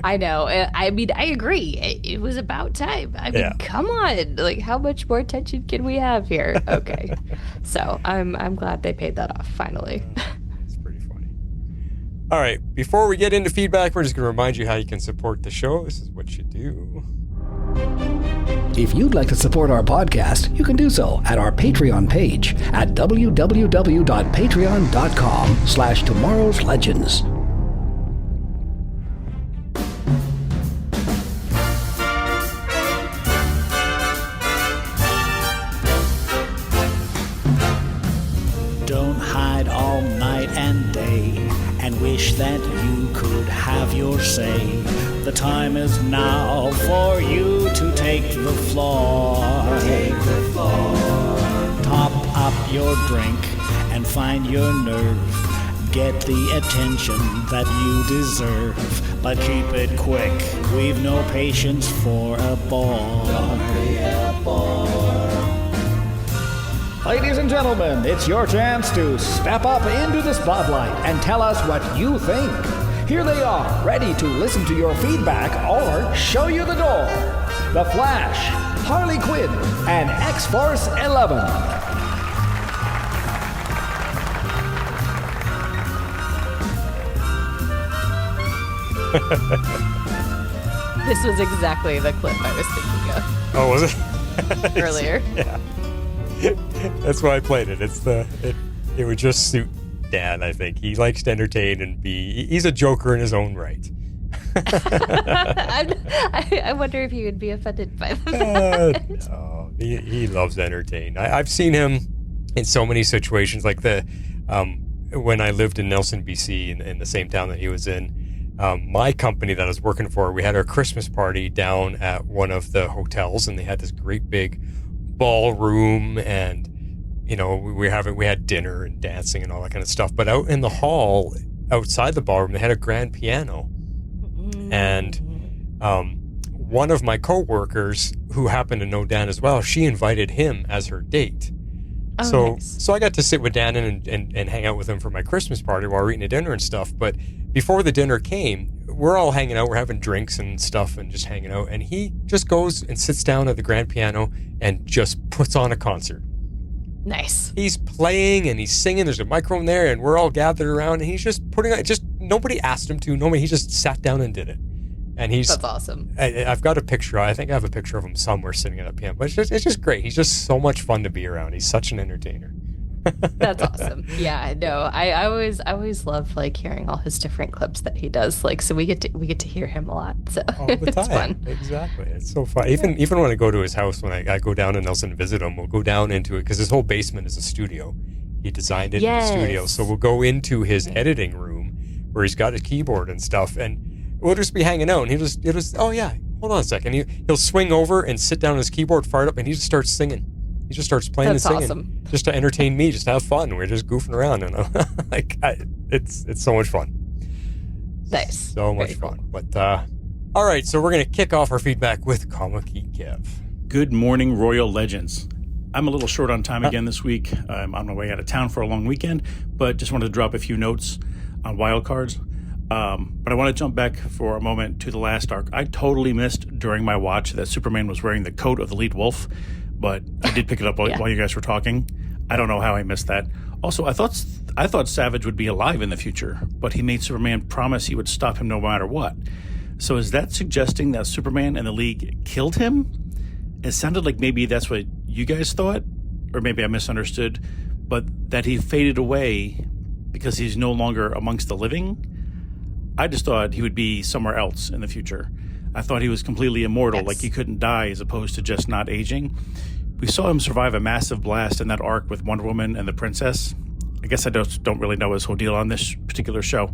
I know. I mean, I agree. It was about time. I mean, come on. Like, how much more tension can we have here? Okay. So I'm glad they paid that off finally. It's pretty funny. All right. Before we get into feedback, we're just going to remind you how you can support the show. This is what you do. If you'd like to support our podcast, you can do so at our Patreon page at www.patreon.com/tomorrowslegends. Don't hide all night and day and wish that you could have your say. The time is now for you to take the floor. Top up your drink and find your nerve. Get the attention that you deserve. But keep it quick, we've no patience for a bore. Ladies and gentlemen, it's your chance to step up into the spotlight and tell us what you think. Here they are, ready to listen to your feedback or show you the door. The Flash, Harley Quinn, and X-Force 11. This was exactly the clip I was thinking of. Oh, was it? Earlier. Yeah. That's why I played it. It would just suit Dan, I think. He likes to entertain and he's a joker in his own right. I wonder if he would be offended by that. No, he loves to entertain. I've seen him in so many situations, like when I lived in Nelson, BC, in the same town that he was in. My company that I was working for, we had our Christmas party down at one of the hotels, and they had this great big ballroom, and we had dinner and dancing and all that kind of stuff. But out in the hall, outside the ballroom, they had a grand piano, and one of my coworkers, who happened to know Dan as well, she invited him as her date. So I got to sit with Dan and hang out with him for my Christmas party while we're eating a dinner and stuff. But before the dinner came, we're all hanging out, we're having drinks and stuff and just hanging out. And he just goes and sits down at the grand piano and just puts on a concert. Nice. He's playing and he's singing. There's a microphone there and we're all gathered around, and he's just putting on, nobody asked him to. He just sat down and did it. And that's awesome. I've got a picture. I think I have a picture of him somewhere sitting at a piano. But it's just great. He's just so much fun to be around. He's such an entertainer. That's awesome. Yeah, no, I always love hearing all his different clips that he does. So we get to hear him a lot. So all the time. It's fun. Exactly. It's so fun. Even when I go to his house, when I go down to Nelson and visit him, we'll go down into it because his whole basement is a studio. He designed it in the studio. So we'll go into his editing room where he's got his keyboard and stuff, and we'll just be hanging out, and he'll just oh yeah, hold on a second. He'll swing over and sit down on his keyboard, fire it up, and he just starts singing. He just starts playing and singing, awesome. Just to entertain me, just to have fun. We're just goofing around, it's so much fun. Nice, so much fun. Cool. But all right, so we're gonna kick off our feedback with Comic Geek Kev. Good morning, Royal Legends. I'm a little short on time again this week. I'm on my way out of town for a long weekend, but just wanted to drop a few notes on wildcards. But I want to jump back for a moment to the last arc. I totally missed during my watch that Superman was wearing the coat of the lead wolf, but I did pick it up while you guys were talking. I don't know how I missed that. Also, I thought Savage would be alive in the future, but he made Superman promise he would stop him no matter what. So is that suggesting that Superman and the League killed him? It sounded like maybe that's what you guys thought, or maybe I misunderstood, but that he faded away because he's no longer amongst the living. I just thought he would be somewhere else in the future. I thought he was completely immortal, like he couldn't die as opposed to just not aging. We saw him survive a massive blast in that arc with Wonder Woman and the Princess. I guess I don't really know his whole deal on this particular show.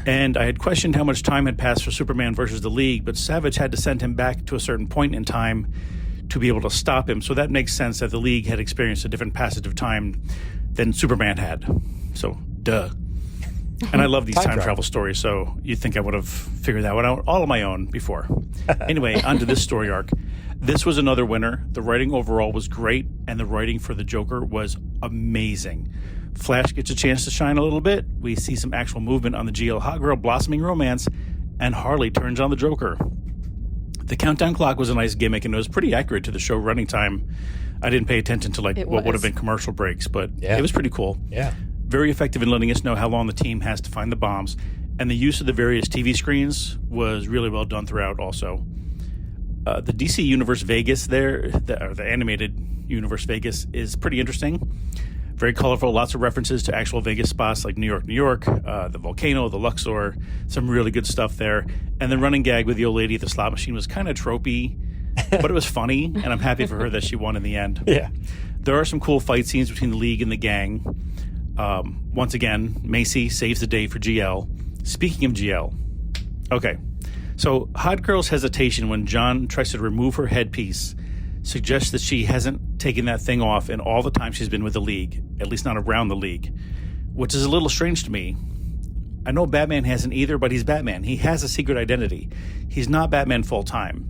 And I had questioned how much time had passed for Superman versus the League, but Savage had to send him back to a certain point in time to be able to stop him. So that makes sense that the League had experienced a different passage of time than Superman had. So, duh. And I love these time travel stories, so you'd think I would have figured that one out all on my own before. Anyway, on to this story arc. This was another winner. The writing overall was great, and the writing for the Joker was amazing. Flash gets a chance to shine a little bit. We see some actual movement on the GL Hot Girl blossoming romance, and Harley turns on the Joker. The countdown clock was a nice gimmick, and it was pretty accurate to the show running time. I didn't pay attention to what would have been commercial breaks, but it was pretty cool. Yeah. Very effective in letting us know how long the team has to find the bombs, and the use of the various TV screens was really well done throughout also. The DC Universe Vegas there, the animated Universe Vegas, is pretty interesting. Very colorful, lots of references to actual Vegas spots like New York, the volcano, the Luxor, some really good stuff there. And the running gag with the old lady at the slot machine was kind of tropey, but it was funny, and I'm happy for her that she won in the end. Yeah. There are some cool fight scenes between the League and the gang. Once again, Macy saves the day for GL. Speaking of GL, okay, so Hot Girl's hesitation when John tries to remove her headpiece suggests that she hasn't taken that thing off in all the time she's been with the League, at least not around the League, which is a little strange to me. I know Batman hasn't either, but he's Batman. He has a secret identity. He's not Batman full-time.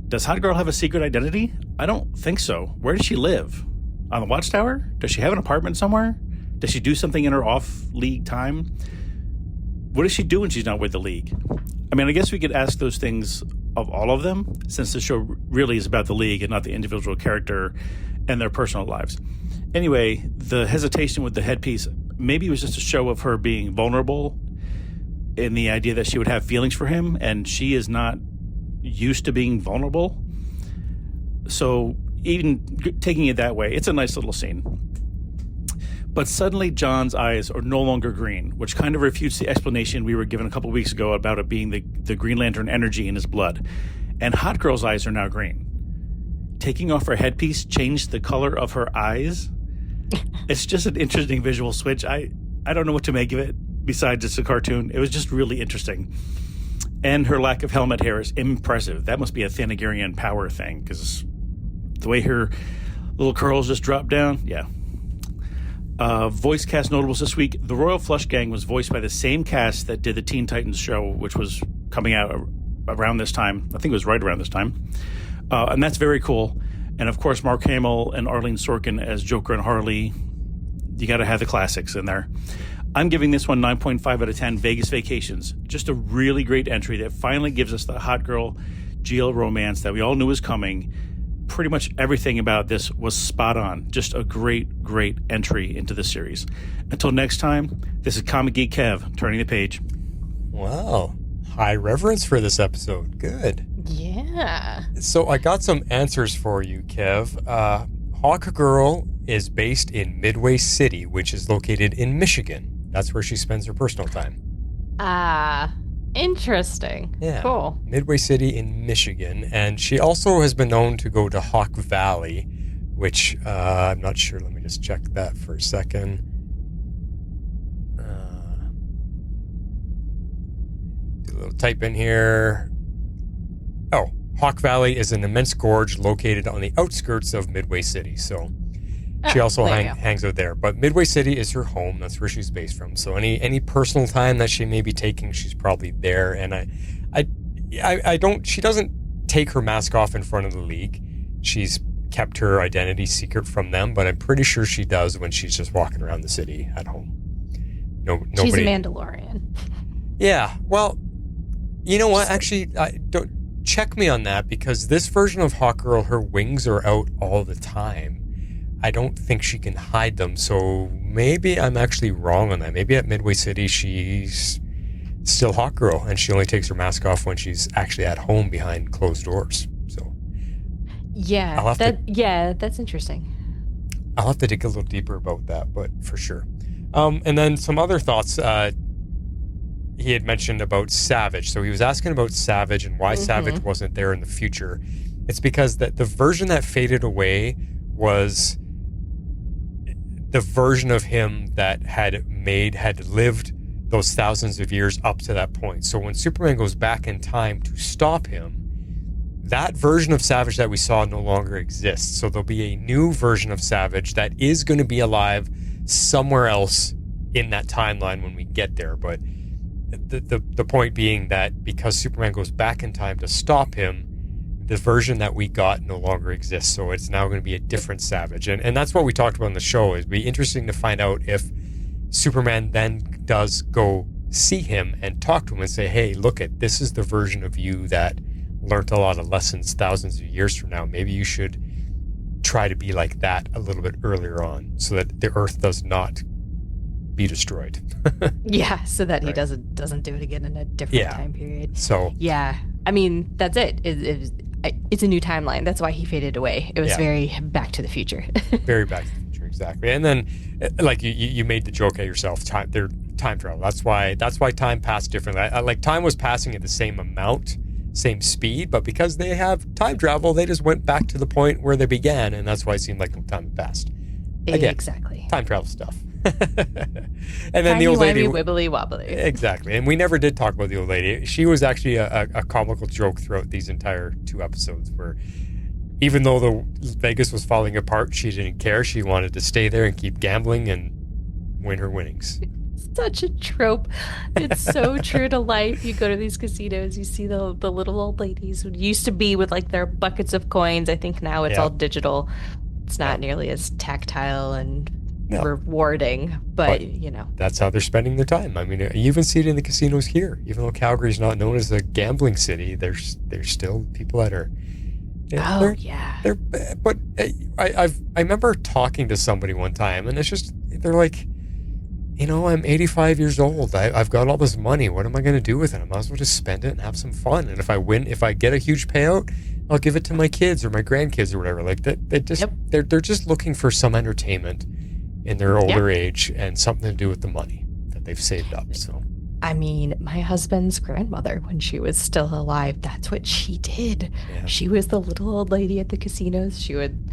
Does Hot Girl have a secret identity? I don't think so. Where does she live? On the Watchtower? Does she have an apartment somewhere? Does she do something in her off-League time? What does she do when she's not with the League? I mean, I guess we could ask those things of all of them, since the show really is about the League and not the individual character and their personal lives. Anyway, the hesitation with the headpiece, maybe it was just a show of her being vulnerable in the idea that she would have feelings for him, and she is not used to being vulnerable. So even taking it that way, it's a nice little scene. But suddenly John's eyes are no longer green, which kind of refutes the explanation we were given a couple weeks ago about it being the Green Lantern energy in his blood. And Hot Girl's eyes are now green. Taking off her headpiece changed the color of her eyes. It's just an interesting visual switch. I don't know what to make of it besides it's a cartoon. It was just really interesting. And her lack of helmet hair is impressive. That must be a Thanagarian power thing, because the way her little curls just drop down, yeah. Voice cast notables this week. The Royal Flush Gang was voiced by the same cast that did the Teen Titans show, which was coming out around this time. I think it was right around this time. And that's very cool. And of course, Mark Hamill and Arlene Sorkin as Joker and Harley. You got to have the classics in there. I'm giving this one 9.5 out of 10 Vegas Vacations. Just a really great entry that finally gives us the Hot Girl GL romance that we all knew was coming. Pretty much everything about this was spot on. Just a great, great entry into the series. Until next time, this is Comic Geek Kev, turning the page. Wow. High reverence for this episode. Good. Yeah. So I got some answers for you, Kev. Hawk Girl is based in Midway City, which is located in Michigan. That's where she spends her personal time. Interesting. Yeah. Cool. Midway City in Michigan. And she also has been known to go to Hawk Valley, which I'm not sure. Let me just check that for a second. Do a little type in here. Oh, Hawk Valley is an immense gorge located on the outskirts of Midway City. So she also hangs out there. But Midway City is her home. That's where she's based from. So any personal time that she may be taking, she's probably there. And she doesn't take her mask off in front of the League. She's kept her identity secret from them, but I'm pretty sure she does when she's just walking around the city at home. Nobody. She's a Mandalorian. Yeah. Well, you know what? Actually, don't check me on that, because this version of Hawk Girl, her wings are out all the time. I don't think she can hide them, so maybe I'm actually wrong on that. Maybe at Midway City she's still Hawk Girl, and she only takes her mask off when she's actually at home behind closed doors. So yeah, that's interesting. I'll have to dig a little deeper about that, but for sure. And then some other thoughts. He had mentioned about Savage. So he was asking about Savage and why Savage wasn't there in the future. It's because that the version that faded away was the version of him that had lived those thousands of years up to that point. So when Superman goes back in time to stop him, that version of Savage that we saw no longer exists. So there'll be a new version of Savage that is going to be alive somewhere else in that timeline when we get there. But the point being that because Superman goes back in time to stop him, the version that we got no longer exists. So it's now going to be a different Savage. And that's what we talked about in the show. It'd be interesting to find out if Superman then does go see him and talk to him and say, hey, look this is the version of you that learned a lot of lessons thousands of years from now. Maybe you should try to be like that a little bit earlier on so that the Earth does not be destroyed. Yeah, so that he doesn't do it again in a different time period. So yeah, I mean, that's it. it's a new timeline. That's why he faded away. It was very Back to the Future. Very Back to the Future, exactly. And then, like you made the joke at yourself. They're time travel. That's why time passed differently. Like time was passing at the same amount, same speed, but because they have time travel, they just went back to the point where they began, and that's why it seemed like time had passed. Again, exactly. Time travel stuff. And then Timey, the old lady, wibbly wobbly. Exactly. And we never did talk about the old lady. She was actually a comical joke throughout these entire 2 episodes, where even though the Vegas was falling apart, she didn't care. She wanted to stay there and keep gambling and win her winnings. Such a trope. It's so true to life. You go to these casinos, you see the little old ladies who used to be with like their buckets of coins. I think now it's all digital. It's not nearly as tactile and rewarding, but that's how they're spending their time. I mean, you even see it in the casinos here. Even though Calgary's not known as a gambling city, there's still people that are. But I remember talking to somebody one time, and it's just they're like, I'm 85 years old. I've got all this money. What am I going to do with it? I might as well just spend it and have some fun. And if I get a huge payout, I'll give it to my kids or my grandkids or whatever. Like they're just looking for some entertainment in their older age and something to do with the money that they've saved up. So, I mean, my husband's grandmother, when she was still alive, that's what she did. Yeah. She was the little old lady at the casinos. She would,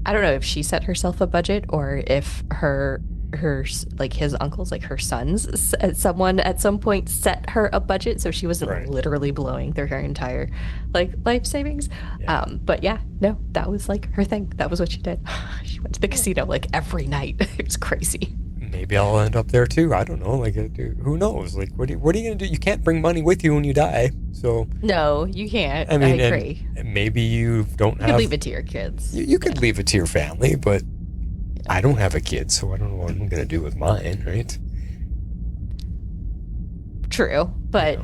I don't know if she set herself a budget or if her like his uncles, like her sons, someone at some point set her a budget so she wasn't literally blowing through her entire like life savings. But that was like her thing. That was what she did. She went to the casino like every night. It was crazy. Maybe I'll end up there too. I don't know. Like, who knows? Like, what are you going to do? You can't bring money with you when you die. So no, you can't. I mean, I agree. And maybe you don't have. You could leave it to your kids. You could leave it to your family, but I don't have a kid, so I don't know what I'm going to do with mine, right? True, but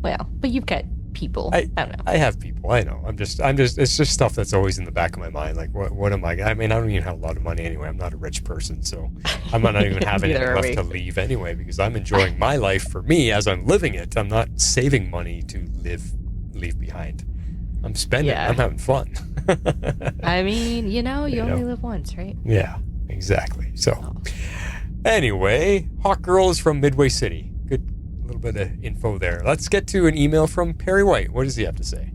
but you've got people. I don't know. I have people. I know. I'm just. It's just stuff that's always in the back of my mind. Like, what am I? I mean, I don't even have a lot of money anyway. I'm not a rich person, so I might not even have anything left to leave anyway because I'm enjoying my life for me as I'm living it. I'm not saving money to leave behind. I'm spending. Yeah. I'm having fun. I mean, you only live once, right? Yeah. Exactly. So, anyway, Hawk Girl is from Midway City. Good little bit of info there. Let's get to an email from Perry White. What does he have to say?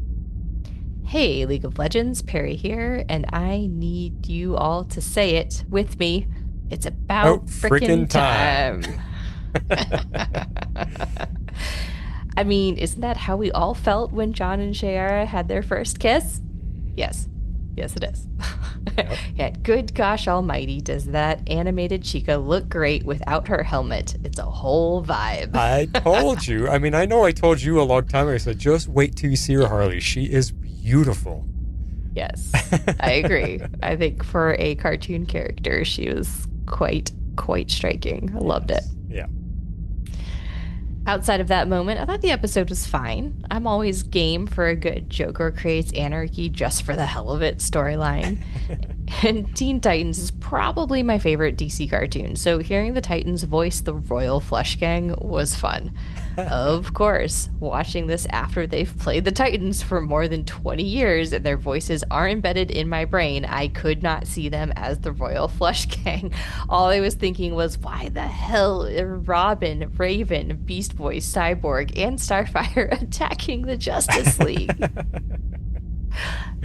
Hey, League of Legends, Perry here, and I need you all to say it with me. It's about frickin' time. I mean, isn't that how we all felt when John and Shiera had their first kiss? Yes. Yes, it is. Yep. Yeah, good gosh almighty, does that animated Chica look great without her helmet. It's a whole vibe. I told you. I mean, I know I told you a long time ago. I said, just wait till you see her, Harley. She is beautiful. Yes, I agree. I think for a cartoon character, she was quite striking. I loved it. Yeah. Outside of that moment, I thought the episode was fine. I'm always game for a good Joker creates anarchy just for the hell of it storyline. And Teen Titans is probably my favorite DC cartoon, so hearing the Titans voice the Royal Flush Gang was fun. Of course, watching this after they've played the Titans for more than 20 years and their voices are embedded in my brain, I could not see them as the Royal Flush Gang. All I was thinking was, why the hell are Robin, Raven, Beast Boy, Cyborg, and Starfire attacking the Justice League?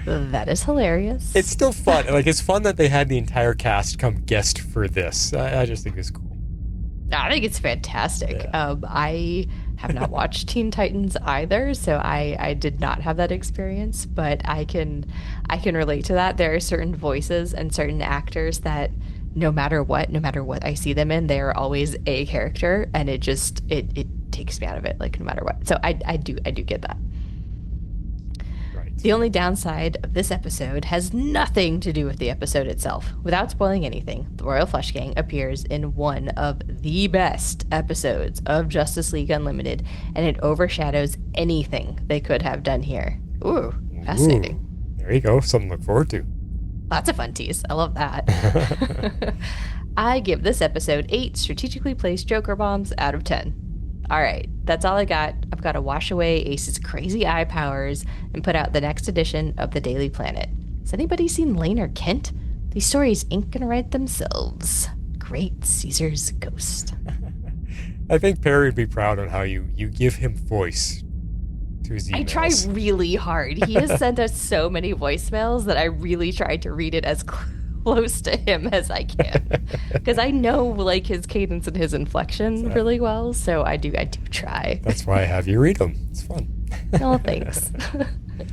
That is hilarious. It's still fun. Like, it's fun that they had the entire cast come guest for this. I just think it's cool. I think it's fantastic. Yeah. I have not watched Teen Titans either, so I did not have that experience, but I can relate to that. There are certain voices and certain actors that no matter what I see them in, they are always a character, and it takes me out of it, like, no matter what. So I do get that. The only downside of this episode has nothing to do with the episode itself. Without spoiling anything, the Royal Flush Gang appears in one of the best episodes of Justice League Unlimited, and it overshadows anything they could have done here. Ooh, fascinating. Ooh, there you go. Something to look forward to. Lots of fun tease. I love that. I give this episode 8 strategically placed Joker bombs out of 10. All right, that's all I got. I've got to wash away Ace's crazy eye powers and put out the next edition of the Daily Planet. Has anybody seen Lane or Kent? These stories ain't gonna write themselves. Great Caesar's ghost. I think Perry would be proud on how you give him voice to his emails. I try really hard. He has sent us so many voicemails that I really tried to read it as close to him as I can. Because I know like his cadence and his inflection really well, so I do try. That's why I have you read them. It's fun. Oh, thanks.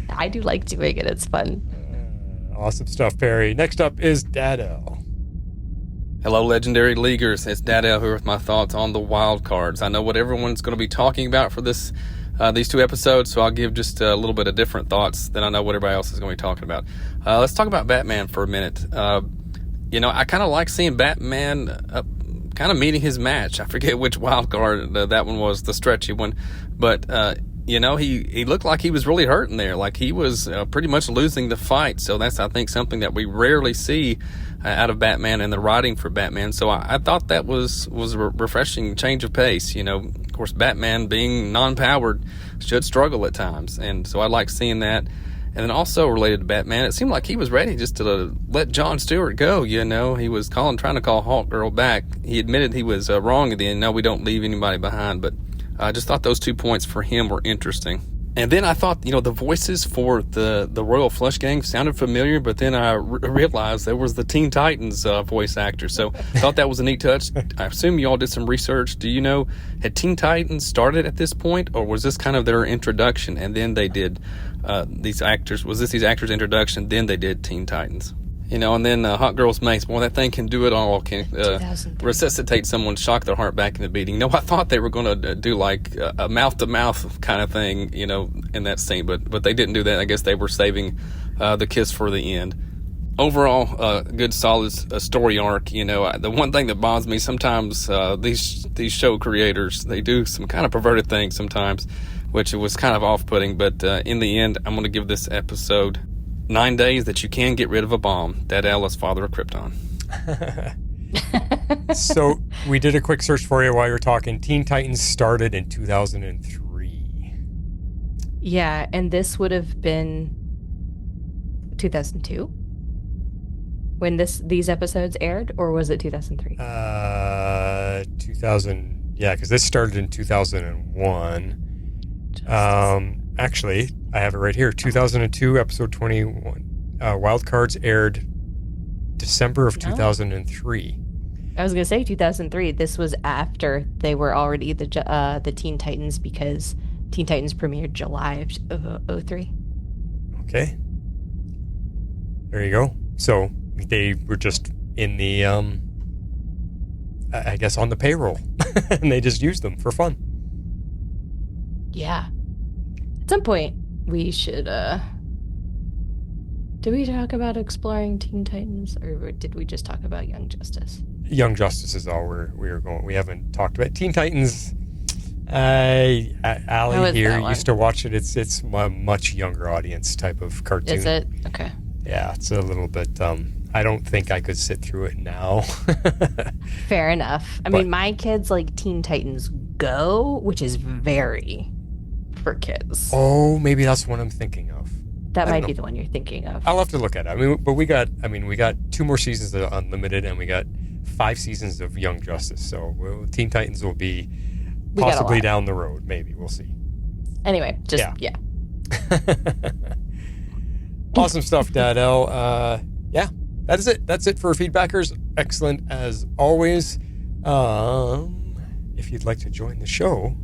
I do like doing it. It's fun. Awesome stuff, Perry. Next up is Dad L. Hello, Legendary Leaguers. It's Dad L here with my thoughts on the wild cards. I know what everyone's going to be talking about for these 2 episodes, so I'll give just a little bit of different thoughts than I know what everybody else is going to be talking about. Let's talk about Batman for a minute. I kind of like seeing Batman kind of meeting his match. I forget which wild card that one was, the stretchy one, but he looked like he was really hurting there, like he was pretty much losing the fight. So that's, I think, something that we rarely see out of Batman and the writing for Batman. So I thought that was a refreshing change of pace. Of course, Batman being non-powered should struggle at times, and so I like seeing that. And then also related to Batman, it seemed like he was ready just to let Jon Stewart go. He was trying to call Hawkgirl back. He admitted he was wrong at the end. No, we don't leave anybody behind, but I just thought those 2 points for him were interesting. And then I thought, the voices for the Royal Flush Gang sounded familiar, but then I realized there was the Teen Titans voice actor. So I thought that was a neat touch. I assume you all did some research. Do you know, had Teen Titans started at this point, or was this kind of their introduction, and then they did these actors? Was this these actors' introduction, then they did Teen Titans? And then Hot Girl's Mace, boy, that thing can do it all. Can resuscitate someone, shock their heart back in the beating. I thought they were going to do like a mouth-to-mouth kind of thing, in that scene, but they didn't do that. I guess they were saving the kiss for the end. Overall, good, solid story arc. The one thing that bothers me sometimes, these show creators, they do some kind of perverted things sometimes, which was kind of off-putting. But in the end, I'm going to give this episode 9 days that you can get rid of a bomb. Dad L is father of Krypton. So we did a quick search for you while you were talking. Teen Titans started in 2003. Yeah, and this would have been 2002 when these episodes aired, or was it 2003? 2000. Yeah, because this started in 2001. Actually, I have it right here. 2002, episode 21. Wild Cards aired December of 2003. I was going to say 2003. This was after they were already the Teen Titans, because Teen Titans premiered July of 2003. Okay. There you go. So they were just in the, I guess, on the payroll. And they just used them for fun. Yeah. At some point, we should, did we talk about exploring Teen Titans, or did we just talk about Young Justice? Young Justice is all we were going. We haven't talked about Teen Titans. Allie here used to watch it. It's a much younger audience type of cartoon. Is it? Okay. Yeah, it's a little bit, I don't think I could sit through it now. Fair enough. I mean, my kids like Teen Titans Go, which is very for kids. Oh, maybe that's what I'm thinking of. That might be the one you're thinking of. I'll have to look at it. We got 2 more seasons of Unlimited, and we got 5 seasons of Young Justice. So Teen Titans will be possibly down the road. Maybe. We'll see. Anyway, yeah. Awesome stuff, Dad L. Yeah, that is it. That's it for Feedbackers. Excellent as always. If you'd like to join the show.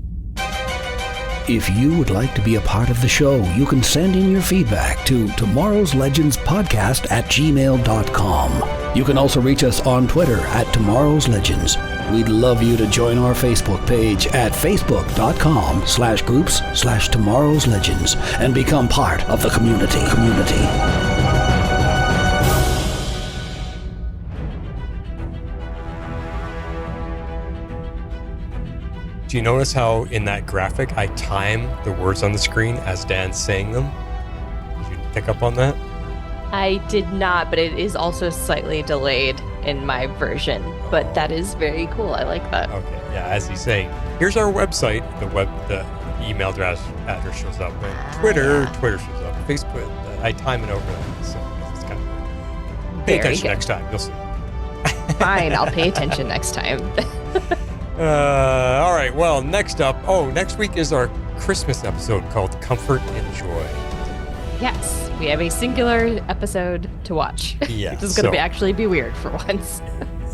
If you would like to be a part of the show, you can send in your feedback to tomorrowslegendspodcast@gmail.com. You can also reach us on Twitter @tomorrowslegends. We'd love you to join our Facebook page at facebook.com/groups/tomorrowslegends and become part of the community. Do you notice how in that graphic I time the words on the screen as Dan's saying them? Did you pick up on that? I did not, but it is also slightly delayed. in my version, but that is very cool. I like that. Okay, yeah, as he's saying, here's our website. The email address shows up. Twitter shows up. Facebook, I time it over that, so it's kind of... Pay attention next time, you'll see. Fine, I'll pay attention next time. All right, well, next week is our Christmas episode called Comfort and Joy. Yes, we have a singular episode to watch. Yeah, which is going to actually be weird for once.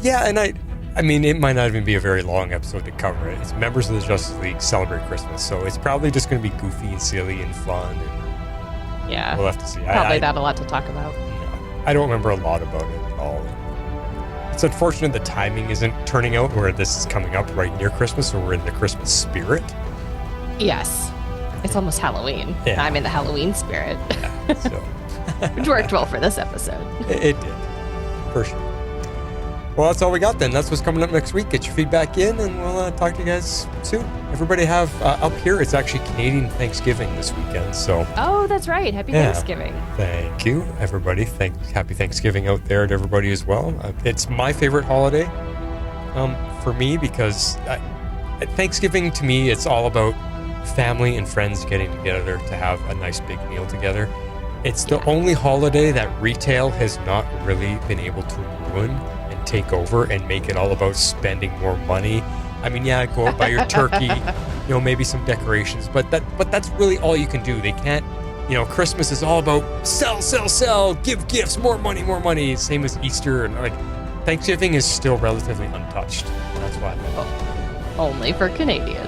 Yeah, and I mean, it might not even be a very long episode to cover it. It's members of the Justice League celebrate Christmas, so it's probably just going to be goofy and silly and fun. And yeah, we'll have to see. Probably not a lot to talk about. No, I don't remember a lot about it at all. It's unfortunate the timing isn't turning out where this is coming up right near Christmas, so we're in the Christmas spirit. Yes. It's almost Halloween. Yeah. I'm in the Halloween spirit. Yeah, so. Which worked well for this episode. It did. For sure. Well, that's all we got then. That's what's coming up next week. Get your feedback in, and we'll talk to you guys soon. Everybody have, up here, it's actually Canadian Thanksgiving this weekend, so... Oh, that's right. Happy Thanksgiving. Thank you, everybody. Happy Thanksgiving out there to everybody as well. It's my favorite holiday for me because Thanksgiving, to me, it's all about family and friends getting together to have a nice big meal together. It's the only holiday that retail has not really been able to ruin and take over and make it all about spending more money. I mean, yeah, go out buy your turkey, maybe some decorations, but that's really all you can do. They can't, Christmas is all about sell, give gifts, more money. Same as Easter, and Thanksgiving is still relatively untouched. That's why I love it. Only for Canadians.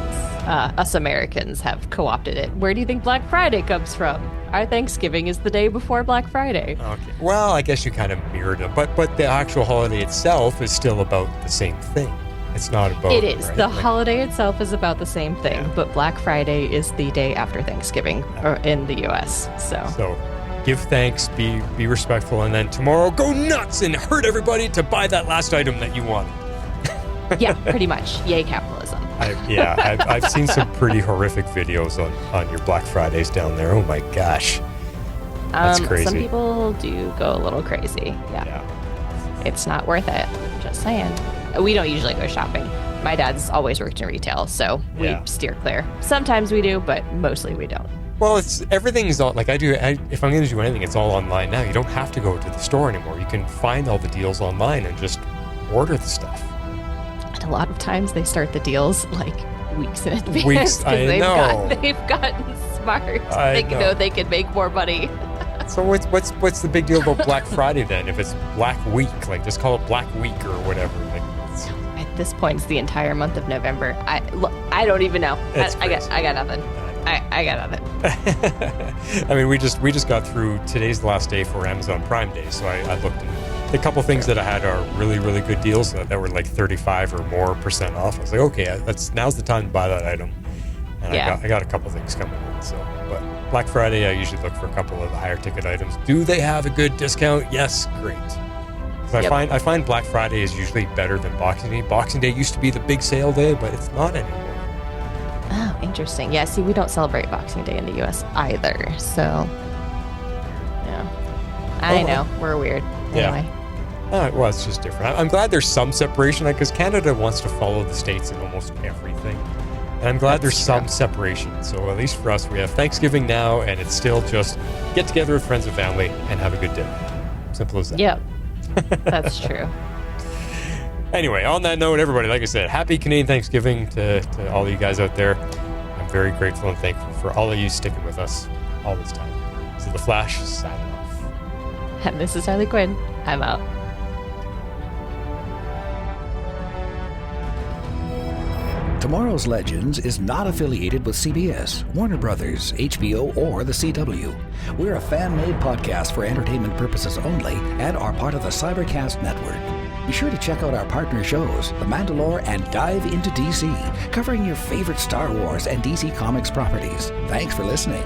Us Americans have co-opted it. Where do you think Black Friday comes from? Our Thanksgiving is the day before Black Friday. Okay. Well, I guess you kind of mirrored it, but the actual holiday itself is still about the same thing. It's not about... It is. Right? The holiday itself is about the same thing, but Black Friday is the day after Thanksgiving in the U.S. So give thanks, be respectful, and then tomorrow go nuts and hurt everybody to buy that last item that you wanted. Yeah, pretty much. Yay, capitalism. I've seen some pretty horrific videos on your Black Fridays down there. Oh my gosh. That's crazy. Some people do go a little crazy. Yeah. It's not worth it. Just saying. We don't usually go shopping. My dad's always worked in retail, so we steer clear. Sometimes we do, but mostly we don't. Well, everything's all if I'm going to do anything, it's all online now. You don't have to go to the store anymore. You can find all the deals online and just order the stuff. And a lot of times they start the deals weeks in advance. Weeks, I know. They've gotten smart. They know they can make more money. So what's the big deal about Black Friday then? If it's Black Week, just call it Black Week or whatever. At this point, it's the entire month of November. I don't even know. I got nothing. I got nothing. I mean, we just got through. Today's the last day for Amazon Prime Day, so I looked at a couple things that I had are really, really good deals that were 35 or more % off. I was like, okay, now's the time to buy that item. And I got a couple things coming in. So, but Black Friday, I usually look for a couple of the higher ticket items. Do they have a good discount? Yes, great. I find Black Friday is usually better than Boxing Day. Boxing Day used to be the big sale day, but it's not anymore. Oh, interesting. Yeah, see, we don't celebrate Boxing Day in the U.S. either, so... Yeah. I know, we're weird. Anyway. Well, it's just different. I'm glad there's some separation, because Canada wants to follow the States in almost everything. And I'm glad there's some separation. So at least for us, we have Thanksgiving now, and it's still just get together with friends and family and have a good dinner. Simple as that. Yep. That's true. Anyway, on that note, everybody, like I said, happy Canadian Thanksgiving to all of you guys out there. I'm very grateful and thankful for all of you sticking with us all this time. So The Flash, signing off. And this is Harley Quinn. I'm out. Tomorrow's Legends is not affiliated with CBS, Warner Brothers, HBO, or the CW. We're a fan-made podcast for entertainment purposes only and are part of the Cybercast Network. Be sure to check out our partner shows, The Mandalore and Dive into DC, covering your favorite Star Wars and DC Comics properties. Thanks for listening.